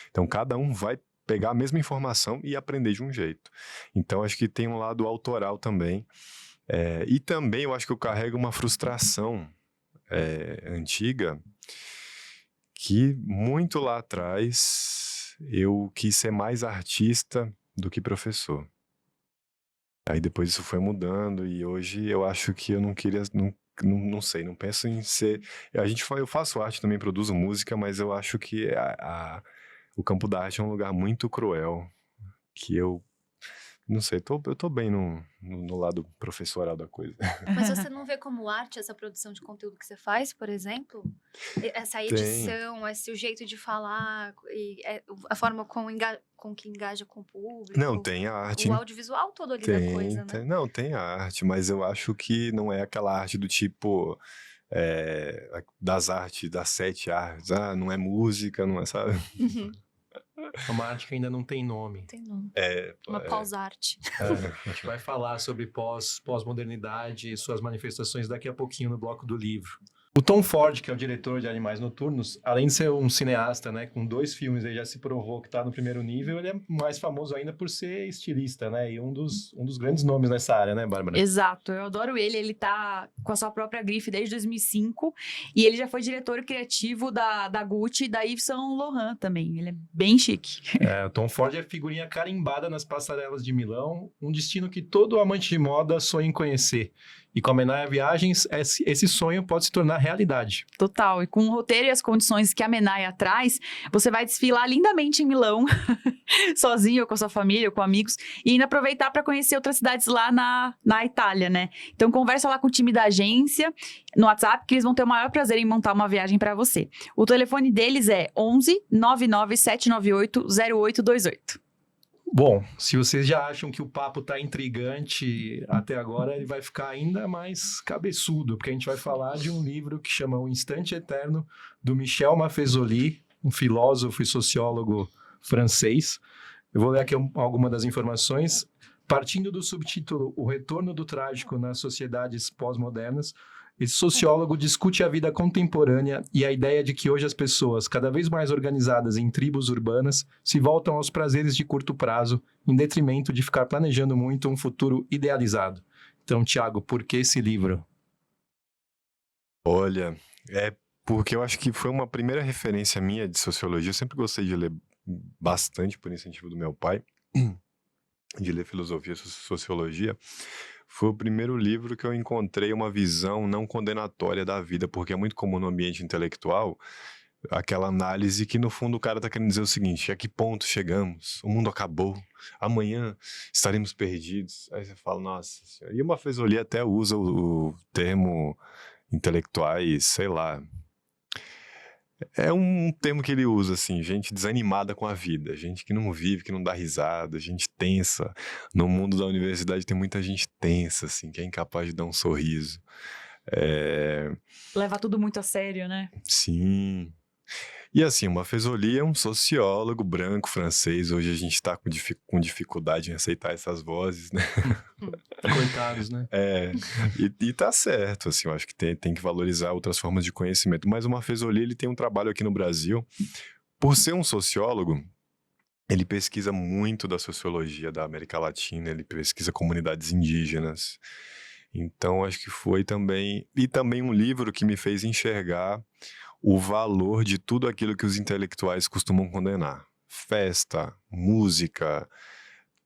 Então, cada um vai pegar a mesma informação e aprender de um jeito. Então, acho que tem um lado autoral também. E também eu acho que eu carrego uma frustração antiga que muito lá atrás eu quis ser mais artista do que professor. Aí depois isso foi mudando e hoje eu acho que eu não queria, não sei, não penso em ser... Eu faço arte também, produzo música, mas eu acho que o campo da arte é um lugar muito cruel, que eu não sei, eu tô bem no lado professoral da coisa. Mas você não vê como arte essa produção de conteúdo que você faz, por exemplo? Essa edição, esse jeito de falar, a forma com que engaja com o público. Não, tem a arte. O audiovisual todo ali da coisa, né? Não, tem a arte, mas eu acho que não é aquela arte do tipo... das artes, das 7 artes. Não é música, não é, sabe? É uma arte que ainda não tem nome. Tem nome. Uma pós-arte. A gente vai falar sobre pós-modernidade e suas manifestações daqui a pouquinho no bloco do livro. O Tom Ford, que é o diretor de Animais Noturnos, além de ser um cineasta, né, com 2 filmes, ele já se provou que está no primeiro nível, ele é mais famoso ainda por ser estilista, né, e um dos grandes nomes nessa área, né, Bárbara? Exato, eu adoro ele tá com a sua própria grife desde 2005, e ele já foi diretor criativo da Gucci e da Yves Saint Laurent também, ele é bem chique. O Tom Ford é figurinha carimbada nas passarelas de Milão, um destino que todo amante de moda sonha em conhecer. E com a Menai Viagens, esse sonho pode se tornar realidade. Total, e com o roteiro e as condições que a Menai traz, você vai desfilar lindamente em Milão, sozinho, ou com a sua família, ou com amigos, e ainda aproveitar para conhecer outras cidades lá na Itália, né? Então conversa lá com o time da agência, no WhatsApp, que eles vão ter o maior prazer em montar uma viagem para você. O telefone deles é 11 99 798 0828. Bom, se vocês já acham que o papo tá intrigante até agora, ele vai ficar ainda mais cabeçudo, porque a gente vai falar de um livro que chama O Instante Eterno, do Michel Maffezoli, um filósofo e sociólogo francês. Eu vou ler aqui algumas das informações. Partindo do subtítulo O Retorno do Trágico nas Sociedades Pós-Modernas, esse sociólogo discute a vida contemporânea e a ideia de que hoje as pessoas, cada vez mais organizadas em tribos urbanas, se voltam aos prazeres de curto prazo, em detrimento de ficar planejando muito um futuro idealizado. Então, Thiago, por que esse livro? Olha, porque eu acho que foi uma primeira referência minha de sociologia. Eu sempre gostei de ler bastante, por incentivo do meu pai, de ler filosofia e sociologia. Foi o primeiro livro que eu encontrei uma visão não condenatória da vida, porque é muito comum no ambiente intelectual aquela análise que, no fundo, o cara tá querendo dizer o seguinte: a que ponto chegamos? O mundo acabou, amanhã estaremos perdidos. Aí você fala, nossa senhora. E o Maffezoli até usa o termo intelectuais, sei lá. É um termo que ele usa, assim, gente desanimada com a vida, gente que não vive, que não dá risada, gente tensa. No mundo da universidade tem muita gente tensa, assim, que é incapaz de dar um sorriso. Leva tudo muito a sério, né? Sim. E assim, o Maffezoli é um sociólogo branco francês. Hoje a gente está com dificuldade em aceitar essas vozes, né? Coitados, né? E tá certo, assim, eu acho que tem que valorizar outras formas de conhecimento. Mas o Maffezoli, ele tem um trabalho aqui no Brasil. Por ser um sociólogo, ele pesquisa muito da sociologia da América Latina, ele pesquisa comunidades indígenas. Então, acho que foi também... E também um livro que me fez enxergar o valor de tudo aquilo que os intelectuais costumam condenar. Festa, música,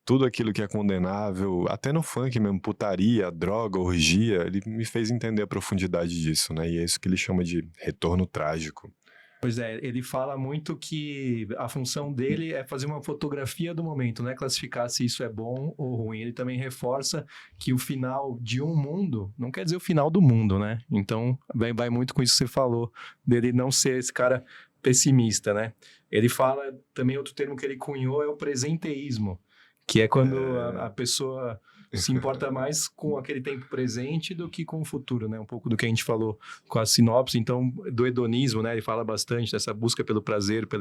tudo aquilo que é condenável, até no funk mesmo, putaria, droga, orgia, ele me fez entender a profundidade disso, né? E é isso que ele chama de retorno trágico. Pois é, ele fala muito que a função dele é fazer uma fotografia do momento, não é classificar se isso é bom ou ruim. Ele também reforça que o final de um mundo não quer dizer o final do mundo, né? Então, vai muito com isso que você falou, dele não ser esse cara pessimista, né? Ele fala, também outro termo que ele cunhou é o presenteísmo, que é quando a pessoa se importa mais com aquele tempo presente do que com o futuro, né? Um pouco do que a gente falou com a sinopse, então, do hedonismo, né? Ele fala bastante dessa busca pelo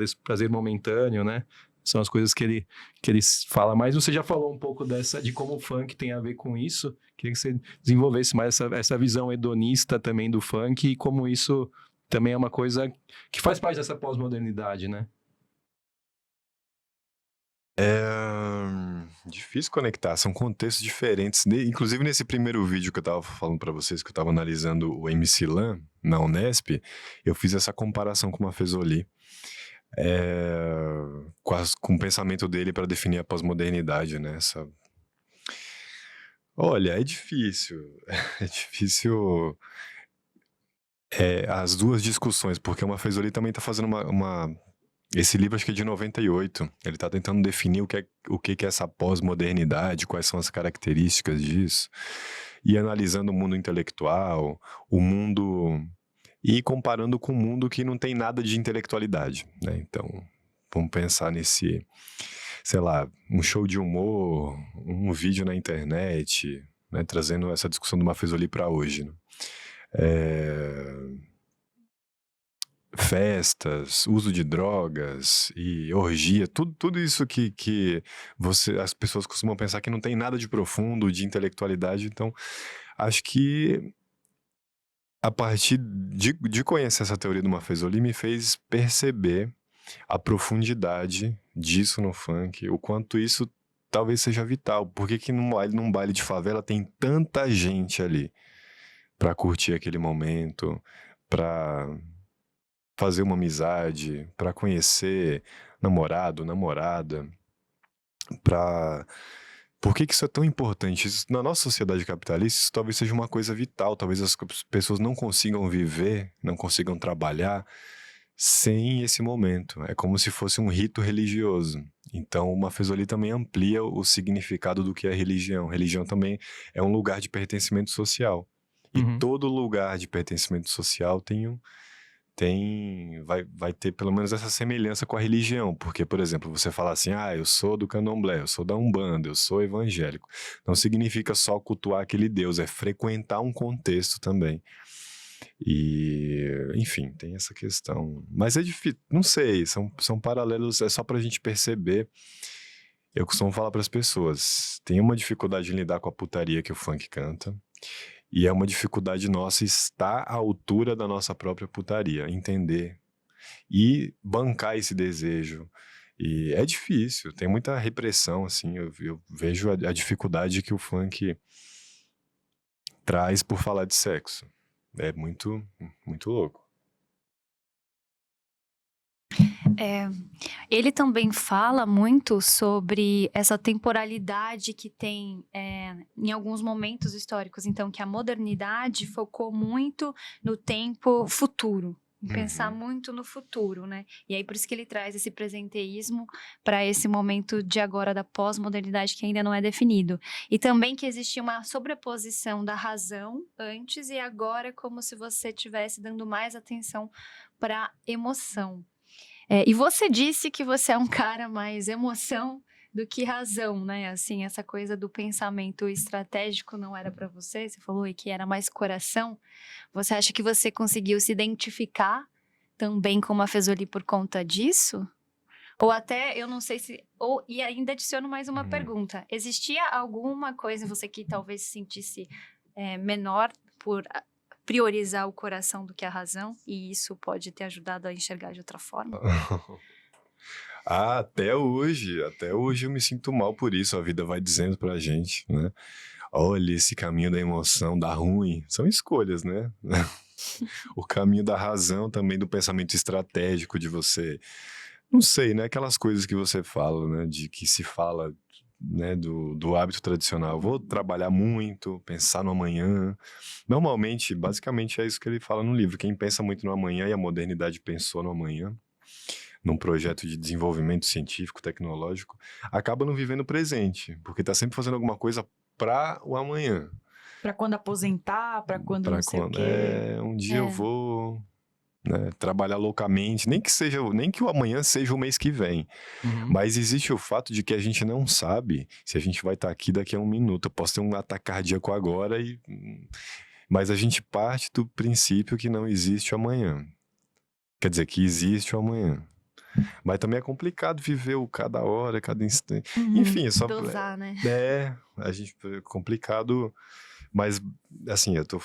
esse prazer momentâneo, né? São as coisas que ele fala mais. Você já falou um pouco de como o funk tem a ver com isso. Queria que você desenvolvesse mais essa visão hedonista também do funk e como isso também é uma coisa que faz parte dessa pós-modernidade, né? Difícil conectar, são contextos diferentes. Inclusive, nesse primeiro vídeo que eu tava falando pra vocês, que eu tava analisando o MC Lan na Unesp, eu fiz essa comparação com o Maffezoli. com o pensamento dele para definir a pós-modernidade, né? Olha, é difícil. É difícil as duas discussões, porque o Maffesoli também está fazendo esse livro acho que é de 98. Ele está tentando definir o que é essa pós-modernidade, quais são as características disso, e analisando o mundo intelectual, o mundo... e comparando com um mundo que não tem nada de intelectualidade, né? Então, vamos pensar nesse, sei lá, um show de humor, um vídeo na internet, né? Trazendo essa discussão do Maffesoli para hoje, né? Festas, uso de drogas e orgia, tudo isso que as pessoas costumam pensar que não tem nada de profundo, de intelectualidade. Então, acho que a partir de conhecer essa teoria do Maffesoli me fez perceber a profundidade disso no funk, o quanto isso talvez seja vital. Por que num baile de favela tem tanta gente ali para curtir aquele momento, para fazer uma amizade, para conhecer namorado, namorada, Por que isso é tão importante? Na nossa sociedade capitalista, isso talvez seja uma coisa vital. Talvez as pessoas não consigam viver, não consigam trabalhar sem esse momento. É como se fosse um rito religioso. Então, o Maffesoli também amplia o significado do que é religião. Religião também é um lugar de pertencimento social. E todo lugar de pertencimento social vai ter pelo menos essa semelhança com a religião, porque, por exemplo, você fala assim, eu sou do candomblé, eu sou da Umbanda, eu sou evangélico, não significa só cultuar aquele Deus, é frequentar um contexto também. E, enfim, tem essa questão, mas é difícil, não sei, são paralelos, é só pra gente perceber. Eu costumo falar pras pessoas, tem uma dificuldade em lidar com a putaria que o funk canta, e é uma dificuldade nossa estar à altura da nossa própria putaria, entender e bancar esse desejo. E é difícil, tem muita repressão, assim, eu vejo a dificuldade que o funk traz por falar de sexo. É muito, muito louco. Ele também fala muito sobre essa temporalidade que tem em alguns momentos históricos. Então, que a modernidade focou muito no tempo futuro. Em pensar muito no futuro, né? E aí, por isso que ele traz esse presenteísmo para esse momento de agora da pós-modernidade que ainda não é definido. E também que existia uma sobreposição da razão antes e agora como se você estivesse dando mais atenção para a emoção. E você disse que você é um cara mais emoção do que razão, né? Assim, essa coisa do pensamento estratégico não era para você. Você falou que era mais coração. Você acha que você conseguiu se identificar também com o Maffesoli por conta disso? Ou até, eu não sei se... E ainda adiciono mais uma pergunta. Existia alguma coisa em você que talvez se sentisse menor por priorizar o coração do que a razão, e isso pode ter ajudado a enxergar de outra forma? Até hoje eu me sinto mal por isso, a vida vai dizendo pra gente, né? Olha, esse caminho da emoção dá ruim, são escolhas, né? O caminho da razão também, do pensamento estratégico de você, não sei, né? Aquelas coisas que você fala, né? De que se fala, né, do hábito tradicional. Vou trabalhar muito, pensar no amanhã. Normalmente, basicamente é isso que ele fala no livro. Quem pensa muito no amanhã, e a modernidade pensou no amanhã, num projeto de desenvolvimento científico, tecnológico, acaba não vivendo o presente, porque está sempre fazendo alguma coisa para o amanhã. Para quando aposentar, para quando não sei o quê. Um dia eu vou... né, trabalhar loucamente, nem que o amanhã seja o mês que vem. Mas existe o fato de que a gente não sabe se a gente vai estar aqui daqui a 1 minuto. Eu posso ter um ataque cardíaco agora, mas a gente parte do princípio que não existe o amanhã. Quer dizer, que existe o amanhã. Mas também é complicado viver o cada hora, cada instante. Enfim, é só... dosar, né? É complicado, mas assim, eu tô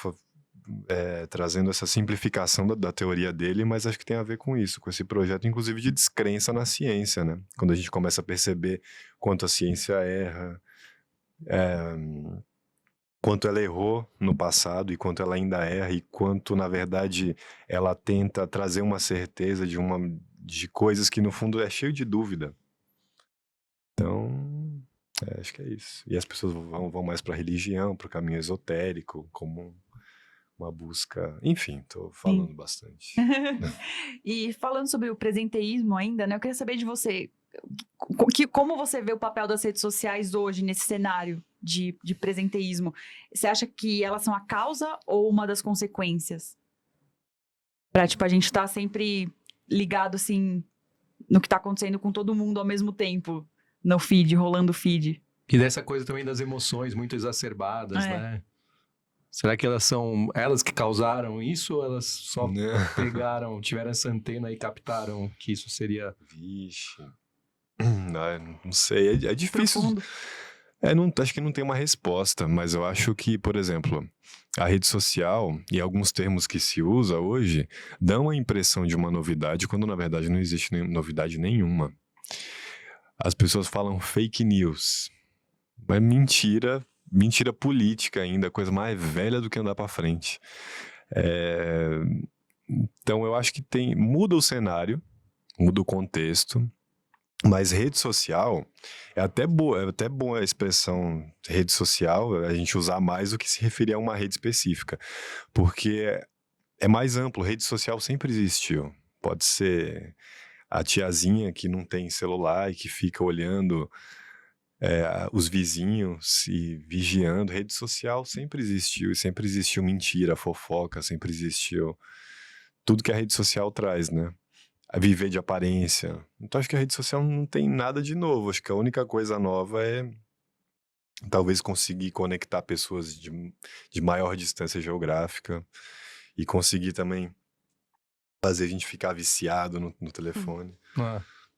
trazendo essa simplificação da teoria dele, mas acho que tem a ver com isso, com esse projeto, inclusive, de descrença na ciência, né? Quando a gente começa a perceber quanto a ciência erra, quanto ela errou no passado e quanto ela ainda erra, e quanto, na verdade, ela tenta trazer uma certeza de coisas que, no fundo, é cheio de dúvida. Então, acho que é isso. E as pessoas vão mais para a religião, para o caminho esotérico, como uma busca... Enfim, tô falando bastante. E falando sobre o presenteísmo ainda, né? Eu queria saber de você, como você vê o papel das redes sociais hoje nesse cenário de presenteísmo? Você acha que elas são a causa ou uma das consequências? Pra, tipo, a gente tá sempre ligado, assim, no que tá acontecendo com todo mundo ao mesmo tempo, no feed, rolando o feed. E dessa coisa também das emoções muito exacerbadas, né? Será que elas são elas que causaram isso ou elas só tiveram essa antena e captaram que isso seria... Vixe... Não sei, é difícil. Profundo. Acho que não tem uma resposta, mas eu acho que, por exemplo, a rede social e alguns termos que se usa hoje dão a impressão de uma novidade, quando na verdade não existe novidade nenhuma. As pessoas falam fake news, mas mentira política ainda, coisa mais velha do que andar pra frente. Então eu acho que muda o cenário, muda o contexto. Mas rede social, é até boa a expressão rede social, a gente usar mais do que se referir a uma rede específica. Porque é mais amplo, rede social sempre existiu. Pode ser a tiazinha que não tem celular e que fica olhando os vizinhos e vigiando. Rede social sempre existiu, e sempre existiu mentira, fofoca, sempre existiu tudo que a rede social traz, né? A viver de aparência. Então acho que a rede social não tem nada de novo. Acho que a única coisa nova é talvez conseguir conectar pessoas de maior distância geográfica e conseguir também fazer a gente ficar viciado no telefone.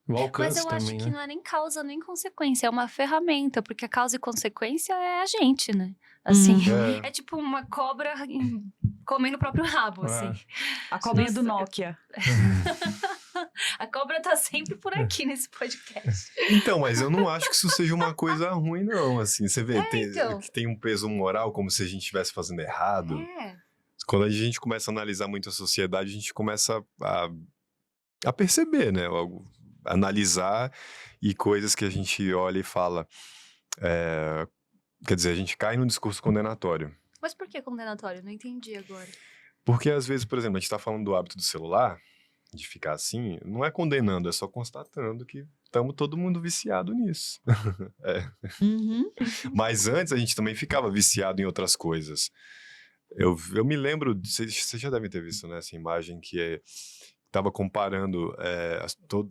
O alcance Mas eu acho também, que né? não é nem causa nem consequência, é uma ferramenta, porque a causa e consequência é a gente, né? Assim, é tipo uma cobra comendo o próprio rabo, assim. A cobrinha do Nokia. A cobra tá sempre por aqui nesse podcast. Então, mas eu não acho que isso seja uma coisa ruim, não. Assim, você vê, que tem um peso moral como se a gente estivesse fazendo errado. Quando a gente começa a analisar muito a sociedade, a gente começa a perceber, né? Analisar e coisas que a gente olha e fala. Quer dizer, a gente cai num discurso condenatório. Mas por que condenatório? Não entendi agora. Porque às vezes, por exemplo, a gente tá falando do hábito do celular, de ficar assim, não é condenando, é só constatando que estamos todo mundo viciado nisso. Mas antes a gente também ficava viciado em outras coisas. Eu me lembro, vocês já devem ter visto, né, essa imagem que estava comparando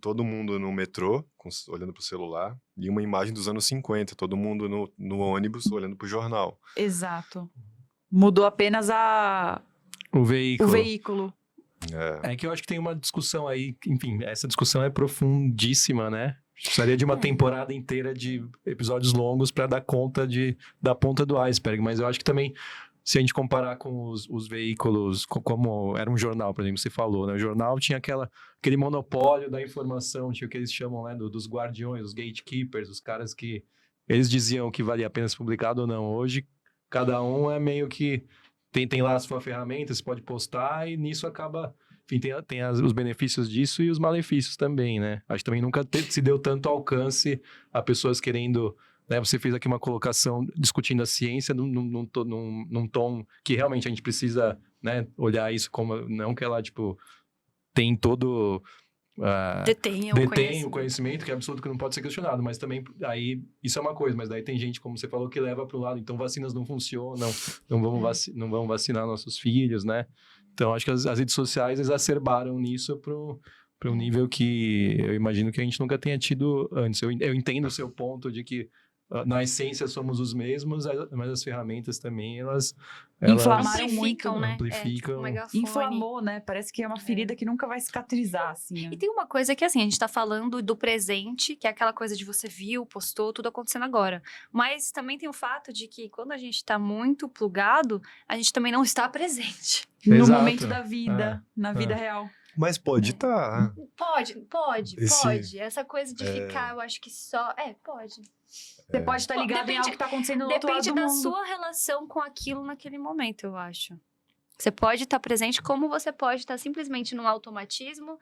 todo mundo no metrô, olhando pro celular, e uma imagem dos anos 50, todo mundo no ônibus olhando pro jornal. Exato. Mudou apenas O veículo. veículo. É que eu acho que tem uma discussão aí, enfim, essa discussão é profundíssima, né? Precisaria de uma temporada inteira de episódios longos para dar conta da ponta do iceberg, mas eu acho que também, se a gente comparar com os veículos, como era um jornal, por exemplo, você falou, né? O jornal tinha aquele monopólio da informação, tinha o que eles chamam, né, dos guardiões, os gatekeepers, os caras que eles diziam que valia a pena ser publicado ou não. Hoje, cada um é meio que tem lá a sua ferramenta, você pode postar e nisso acaba... Enfim, tem os benefícios disso e os malefícios também, né? Acho que também nunca se deu tanto alcance a pessoas querendo... Né? Você fez aqui uma colocação discutindo a ciência num tom que realmente a gente precisa, né, olhar isso como... Não que ela, tipo, tem todo... Detém o conhecimento que é absoluto, que não pode ser questionado, mas também aí isso é uma coisa, mas daí tem gente, como você falou, que leva para o lado, então vacinas não funcionam, não vamos vacinar nossos filhos, né? Então acho que as redes sociais exacerbaram nisso para um nível que eu imagino que a gente nunca tenha tido antes. Eu entendo o seu ponto de que na essência somos os mesmos, mas as ferramentas também, elas Inflamaram muito, né? Amplificam. Inflamou, né? Parece que é uma ferida que nunca vai cicatrizar, assim. E tem uma coisa que, assim, a gente tá falando do presente, que é aquela coisa de você viu, postou, tudo acontecendo agora. Mas também tem o fato de que quando a gente tá muito plugado, a gente também não está presente. No Exato. momento da vida, na vida real. Mas pode estar. Pode. Essa coisa de ficar, eu acho que só... pode. Você pode estar ligado em algo que está acontecendo no outro lado Depende do da mundo. sua relação com aquilo naquele momento, eu acho. Você pode estar presente como você pode estar simplesmente num automatismo,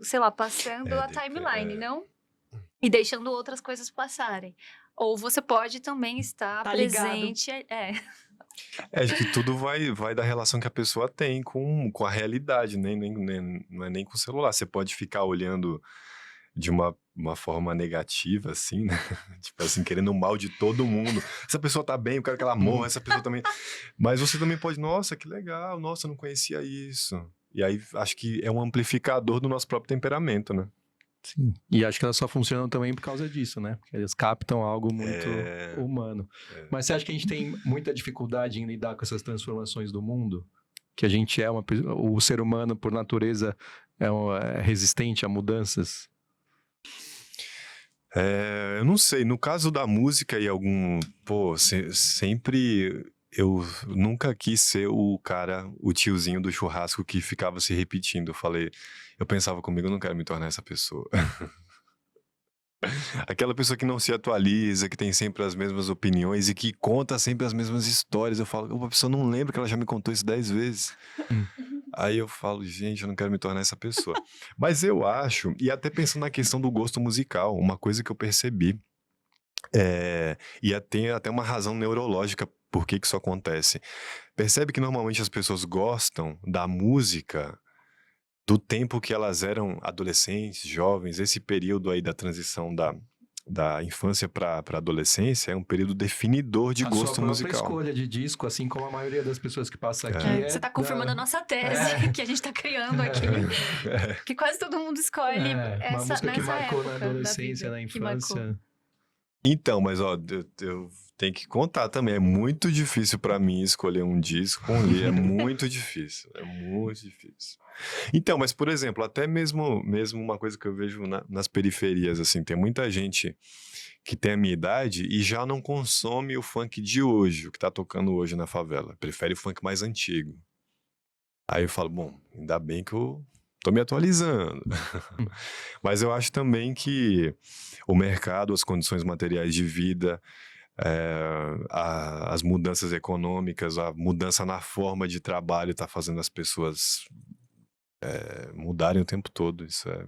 sei lá, passando a timeline, não? E deixando outras coisas passarem. Ou você pode também estar Tá ligado. presente. Acho que tudo vai da relação que a pessoa tem com a realidade, não é nem com o celular. Você pode ficar olhando de uma forma negativa, assim, né? Tipo assim, querendo o mal de todo mundo. Essa pessoa tá bem, eu quero que ela morra, essa pessoa também... Mas você também pode, nossa, que legal, nossa, eu não conhecia isso. E aí, acho que é um amplificador do nosso próprio temperamento, né? Sim. E acho que elas só funcionam também por causa disso, né? Porque eles captam algo muito humano. Mas você acha que a gente tem muita dificuldade em lidar com essas transformações do mundo? Que a gente o ser humano, por natureza, é resistente a mudanças? Eu não sei, no caso da música e sempre eu nunca quis ser o tiozinho do churrasco que ficava se repetindo. Eu pensava comigo, eu não quero me tornar essa pessoa. Aquela pessoa que não se atualiza, que tem sempre as mesmas opiniões e que conta sempre as mesmas histórias. Eu falo, a pessoa não lembra que ela já me contou isso 10 vezes. Aí eu falo, gente, eu não quero me tornar essa pessoa. Mas eu acho, e até pensando na questão do gosto musical, uma coisa que eu percebi, e tem até uma razão neurológica por que isso acontece. Percebe que normalmente as pessoas gostam da música do tempo que elas eram adolescentes, jovens, esse período aí da transição da infância para adolescência é um período definidor de gosto musical. A musical. sua própria escolha de disco, assim como a maioria das pessoas que passa aqui. Você tá confirmando a nossa tese que a gente tá criando aqui. Que quase todo mundo escolhe uma música que marcou época na adolescência, na infância. Então, mas eu tenho que contar também, é muito difícil pra mim escolher um disco com é muito difícil, Então, mas por exemplo, até mesmo uma coisa que eu vejo nas periferias, assim, tem muita gente que tem a minha idade e já não consome o funk de hoje, o que tá tocando hoje na favela, prefere o funk mais antigo. Aí eu falo, bom, ainda bem que eu tô me atualizando. Mas eu acho também que o mercado, as condições materiais de vida, as mudanças econômicas, a mudança na forma de trabalho tá fazendo as pessoas mudarem o tempo todo. Isso é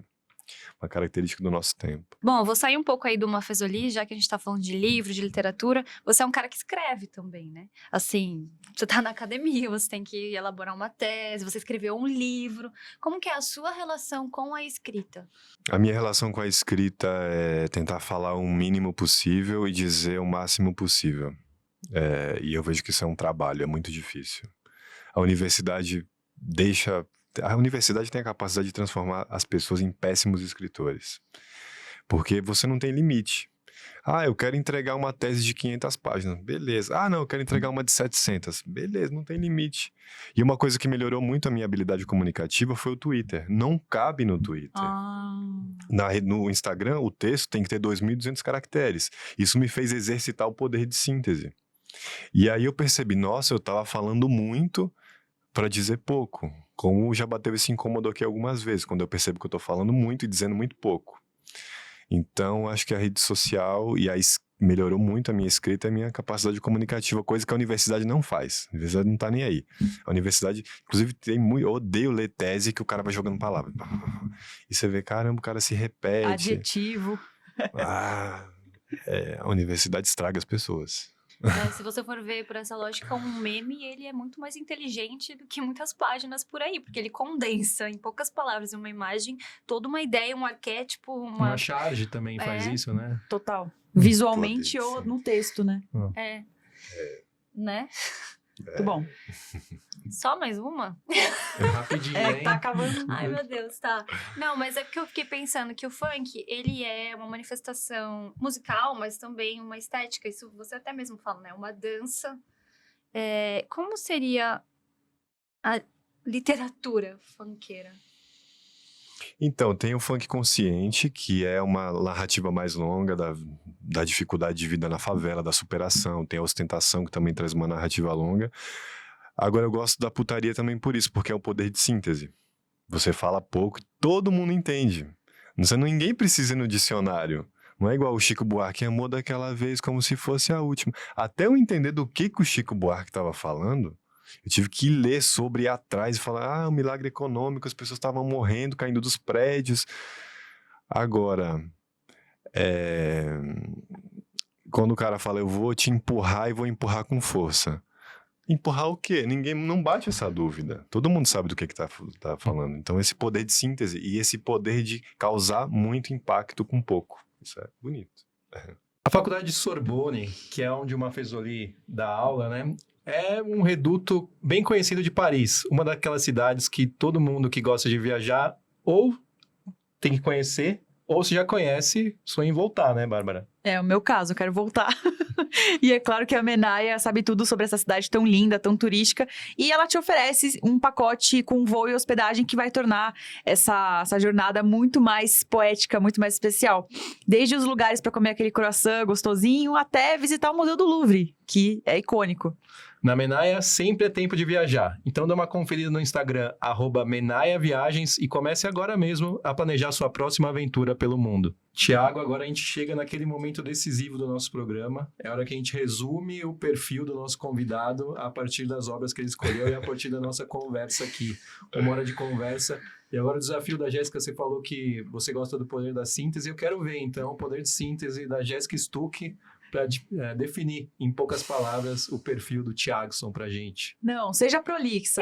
uma característica do nosso tempo. Bom, eu vou sair um pouco aí do Mafezoli, já que a gente tá falando de livro, de literatura. Você é um cara que escreve também, né? Assim, você tá na academia, você tem que elaborar uma tese, você escreveu um livro. Como que é a sua relação com a escrita? A minha relação com a escrita é tentar falar o mínimo possível e dizer o máximo possível. E eu vejo que isso é um trabalho, é muito difícil. A universidade tem a capacidade de transformar as pessoas em péssimos escritores. Porque você não tem limite. Eu quero entregar uma tese de 500 páginas. Beleza. Não, eu quero entregar uma de 700. Beleza, não tem limite. E uma coisa que melhorou muito a minha habilidade comunicativa foi o Twitter. Não cabe no Twitter. No Instagram, o texto tem que ter 2.200 caracteres. Isso me fez exercitar o poder de síntese. E aí eu percebi, nossa, eu estava falando muito para dizer pouco. Como já bateu esse incômodo aqui algumas vezes, quando eu percebo que eu tô falando muito e dizendo muito pouco. Então, acho que a rede social melhorou muito a minha escrita e a minha capacidade comunicativa, coisa que a universidade não faz. A universidade não tá nem aí. A universidade, inclusive, eu odeio ler tese que o cara vai jogando palavras. E você vê, caramba, o cara se repete. Adjetivo. A universidade estraga as pessoas. Se você for ver por essa lógica, um meme, ele é muito mais inteligente do que muitas páginas por aí, porque ele condensa em poucas palavras, em uma imagem, toda uma ideia, um arquétipo, uma charge também faz isso, né? Total. Visualmente ou no texto, né? Né? Muito bom. Só mais uma? Rapidinho, hein? Tá acabando. Ai, meu Deus, tá. Não, mas é porque eu fiquei pensando que o funk, ele é uma manifestação musical, mas também uma estética. Isso você até mesmo fala, né? Uma dança. Como seria a literatura funkeira? Então, tem o funk consciente, que é uma narrativa mais longa da dificuldade de vida na favela, da superação. Tem a ostentação, que também traz uma narrativa longa. Agora, eu gosto da putaria também por isso, porque é o poder de síntese. Você fala pouco, todo mundo entende. Ninguém precisa ir no dicionário. Não é igual o Chico Buarque, amor daquela vez como se fosse a última. Até eu entender do que o Chico Buarque estava falando, Eu tive que ler sobre ir atrás e falar, o milagre econômico, as pessoas estavam morrendo, caindo dos prédios. Agora, quando o cara fala, eu vou te empurrar e vou empurrar com força. Empurrar o quê? Ninguém não bate essa dúvida. Todo mundo sabe do que tá falando. Então, esse poder de síntese e esse poder de causar muito impacto com pouco. Isso é bonito. A faculdade de Sorbonne, que é onde o Maffesoli dá aula, né? É um reduto bem conhecido de Paris. Uma daquelas cidades que todo mundo que gosta de viajar ou tem que conhecer, ou se já conhece, sonha em voltar, né, Bárbara? É o meu caso, eu quero voltar. E é claro que a Menaia sabe tudo sobre essa cidade tão linda, tão turística. E ela te oferece um pacote com voo e hospedagem que vai tornar essa jornada muito mais poética, muito mais especial. Desde os lugares para comer aquele croissant gostosinho, até visitar o Museu do Louvre, que é icônico. Na Menaia sempre é tempo de viajar. Então dá uma conferida no Instagram, @menaiaviagens, e comece agora mesmo a planejar sua próxima aventura pelo mundo. Tiago, agora a gente chega naquele momento decisivo do nosso programa. É a hora que a gente resume o perfil do nosso convidado a partir das obras que ele escolheu e a partir da nossa conversa aqui. 1 hora de conversa. E agora o desafio da Jéssica, você falou que você gosta do poder da síntese. Eu quero ver, então, o poder de síntese da Jéssica Stuck para definir, em poucas palavras, o perfil do Thiagson pra gente. Não, seja prolixa.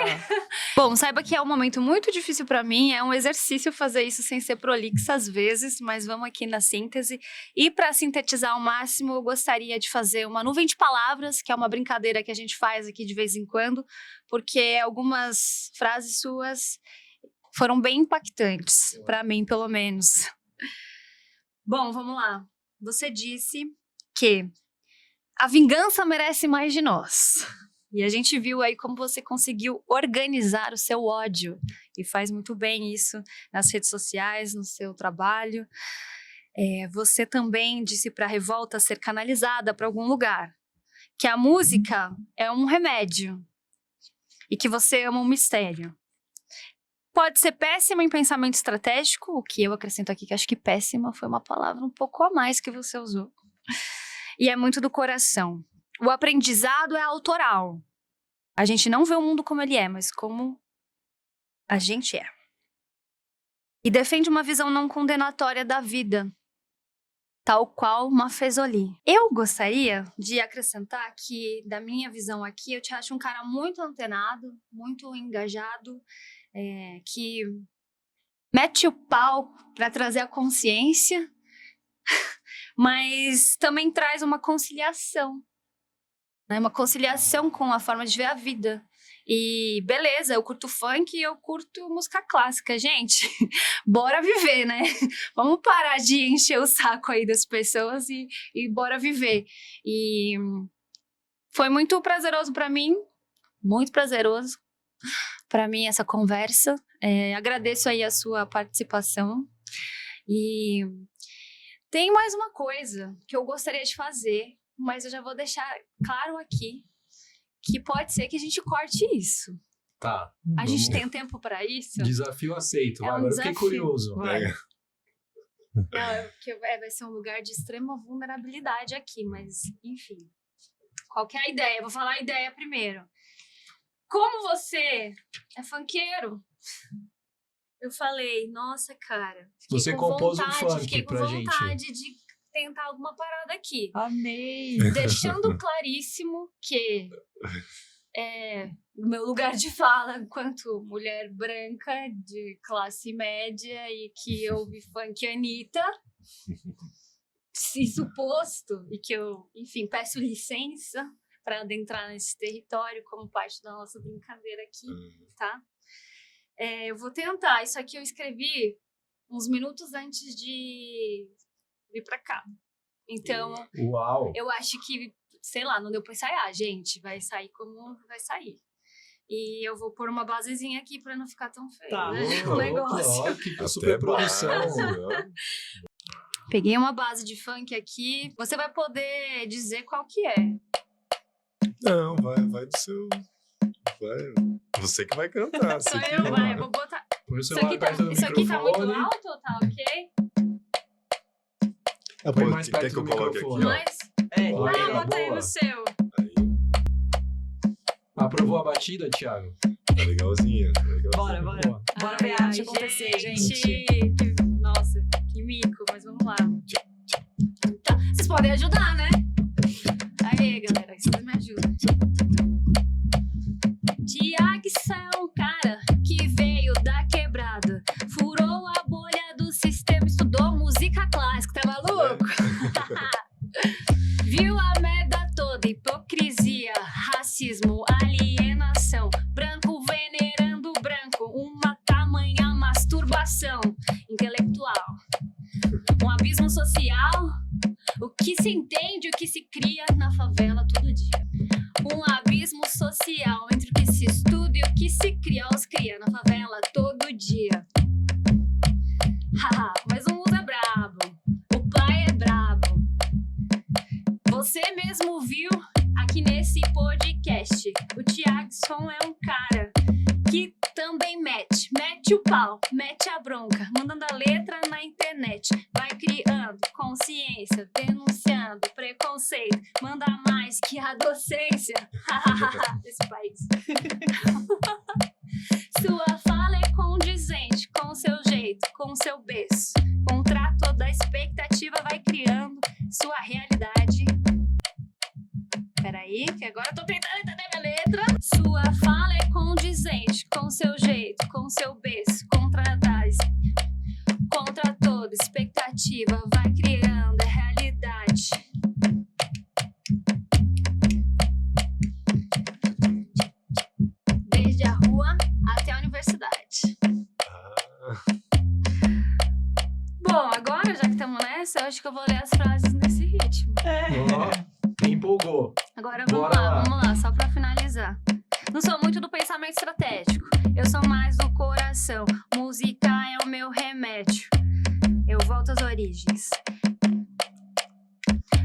Bom, saiba que é um momento muito difícil para mim, é um exercício fazer isso sem ser prolixa às vezes, mas vamos aqui na síntese. E para sintetizar ao máximo, eu gostaria de fazer uma nuvem de palavras, que é uma brincadeira que a gente faz aqui de vez em quando, porque algumas frases suas foram bem impactantes, para mim, pelo menos. Bom, vamos lá. Você disse que a vingança merece mais de nós. E a gente viu aí como você conseguiu organizar o seu ódio. E faz muito bem isso nas redes sociais, no seu trabalho. Você também disse para a revolta ser canalizada para algum lugar. Que a música é um remédio. E que você ama um mistério. Pode ser péssima em pensamento estratégico, o que eu acrescento aqui, que acho que péssima foi uma palavra um pouco a mais que você usou. E é muito do coração. O aprendizado é autoral. A gente não vê o mundo como ele é, mas como a gente é. E defende uma visão não condenatória da vida, tal qual Maffesoli. Eu gostaria de acrescentar que, da minha visão aqui, eu te acho um cara muito antenado, muito engajado, que mete o pau para trazer a consciência, mas também traz uma conciliação, né? Uma conciliação com a forma de ver a vida. E beleza, eu curto funk e eu curto música clássica, gente. Bora viver, né? Vamos parar de encher o saco aí das pessoas e bora viver. E foi muito prazeroso para mim, muito prazeroso para mim essa conversa. Agradeço aí a sua participação. E tem mais uma coisa que eu gostaria de fazer, mas eu já vou deixar claro aqui, que pode ser que a gente corte isso. Tá. A gente tem tempo para isso? Desafio aceito. Vai, um agora eu fiquei desafio. curioso. Vai. Não, porque vai ser um lugar de extrema vulnerabilidade aqui, mas enfim. Qual que é a ideia? Vou falar a ideia primeiro. Como você é funkeiro, eu falei, nossa, cara, Você compôs um funk fiquei com pra vontade gente. de tentar alguma parada aqui. Amei! Deixando claríssimo que o meu lugar de fala enquanto mulher branca de classe média e que ouve funk Anitta, isso posto, e que eu, enfim, peço licença para adentrar nesse território como parte da nossa brincadeira aqui, tá? Eu vou tentar. Isso aqui eu escrevi uns minutos antes de vir pra cá. Então, Uau! eu acho que, sei lá, não deu pra ensaiar, gente. Vai sair como vai sair. E eu vou pôr uma basezinha aqui pra não ficar tão feio, Tá. né? O negócio. Ó, que super produção. Peguei uma base de funk aqui. Você vai poder dizer qual que é. Não, vai do seu... Vai. Você que vai cantar. Só você que eu, vai. Vou botar... Põe o Isso celular aqui perto do isso aqui tá muito microfone. alto ou tá ok? Põe mais Quer perto que eu do coloque aqui, microfone. ó? Mas... Boa, Ah, bota aí boa. no seu. Aprovou a batida, Thiago? Tá legalzinha. Tá legalzinha. Bora. Bora ver a arte acontecer, gente. Nossa, que mico, mas vamos lá. Tá, vocês podem ajudar, né? Aí, galera, vocês me ajudam. Thiago é um cara que veio da quebrada, furou a bolha do sistema, estudou música clássica, tá maluco? Viu a merda toda, hipocrisia, racismo, alienação, branco venerando branco, uma tamanha masturbação intelectual, um abismo social, o que se entende, o que se cria na favela todo dia. Um abismo social entre o que se estuda e o que se cria, os cria na favela todo dia. Haha, mas o mundo é brabo, o pai é brabo. Você mesmo viu aqui nesse podcast, o Thiagson é um cara que também mete o pau, mete a bronca, mandando a letra na internet, vai criando consciência, denunciando preconceito, manda mais que a docência desse país. Sua fala é condizente com seu jeito, com seu berço, contra toda a expectativa, vai criando sua realidade. Peraí, que agora eu tô tentando entender minha letra. Sua fala é condizente com seu jeito, com seu berço, contra toda expectativa, vai criando a realidade. Desde a rua até a universidade. Bom, agora, já que estamos nessa, eu acho que eu vou ler as frases nesse ritmo. Ó, me empolgou. Agora Bora vamos lá, só pra finalizar. Não sou muito do pensamento estratégico, eu sou mais do coração. Música é o meu remédio, eu volto às origens.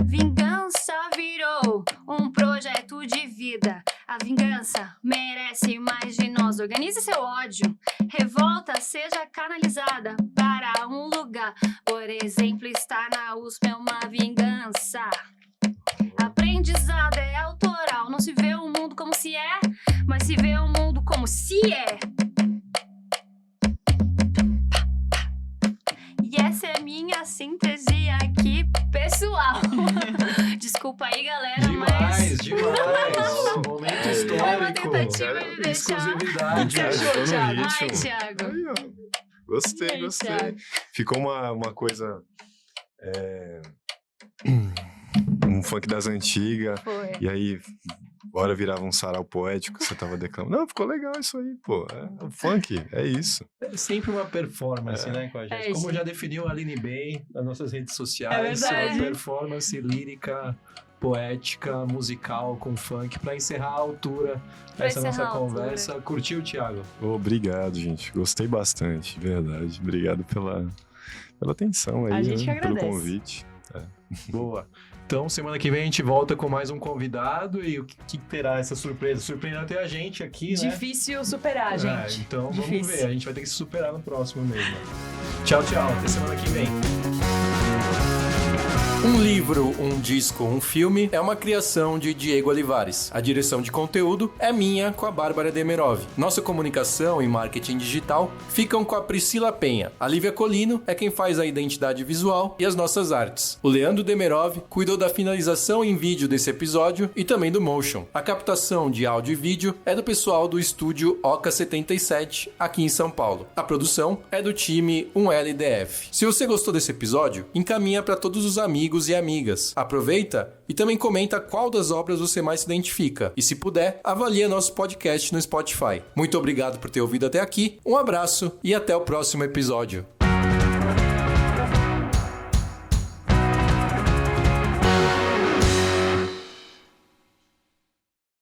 Vingança virou um projeto de vida. A vingança merece mais de nós. Organize seu ódio, revolta seja canalizada para um lugar. Por exemplo, estar na USP é uma vingança. Aprendizado é autoral, não se vê o mundo como se é, mas se vê o mundo como se é. E essa é minha síntese aqui, pessoal. Desculpa aí, galera, mas... Demais. Momento histórico. É uma tentativa de deixar... Exclusividade. Você achou, Thiago? Ai, Thiago. Aí, ó. Gostei, E aí, gostei. Thiago? Ficou uma coisa... um funk das antigas. Foi. E aí, bora virava um sarau poético que você tava declamando. Não, ficou legal isso aí, pô. O funk, é isso. É sempre uma performance, né, com a gente. É isso. Como já definiu a Aline bem nas nossas redes sociais, É verdade. uma performance lírica, poética, musical, com funk, pra encerrar a altura essa encerrar nossa a altura. conversa. Curtiu, Thiago? Obrigado, gente. Gostei bastante, de verdade. Obrigado pela atenção aí, A gente que né? Pelo agradece. convite. Boa. Então, semana que vem a gente volta com mais um convidado e o que terá essa surpresa? Surpreendeu até a gente aqui, né? Difícil superar, gente. Então vamos Difícil. ver, a gente vai ter que se superar no próximo mesmo. Tchau, tchau, até semana que vem. Um livro, um disco, um filme é uma criação de Diego Olivares. A direção de conteúdo é minha com a Bárbara Demerov. Nossa comunicação e marketing digital ficam com a Priscila Penha. A Lívia Colino é quem faz a identidade visual e as nossas artes. O Leandro Demerov cuidou da finalização em vídeo desse episódio e também do motion. A captação de áudio e vídeo é do pessoal do estúdio Oca 77, aqui em São Paulo. A produção é do time 1LDF. Se você gostou desse episódio, encaminha para todos os amigos e amigas. Aproveita e também comenta qual das obras você mais se identifica. E se puder, avalie nosso podcast no Spotify. Muito obrigado por ter ouvido até aqui, um abraço e até o próximo episódio.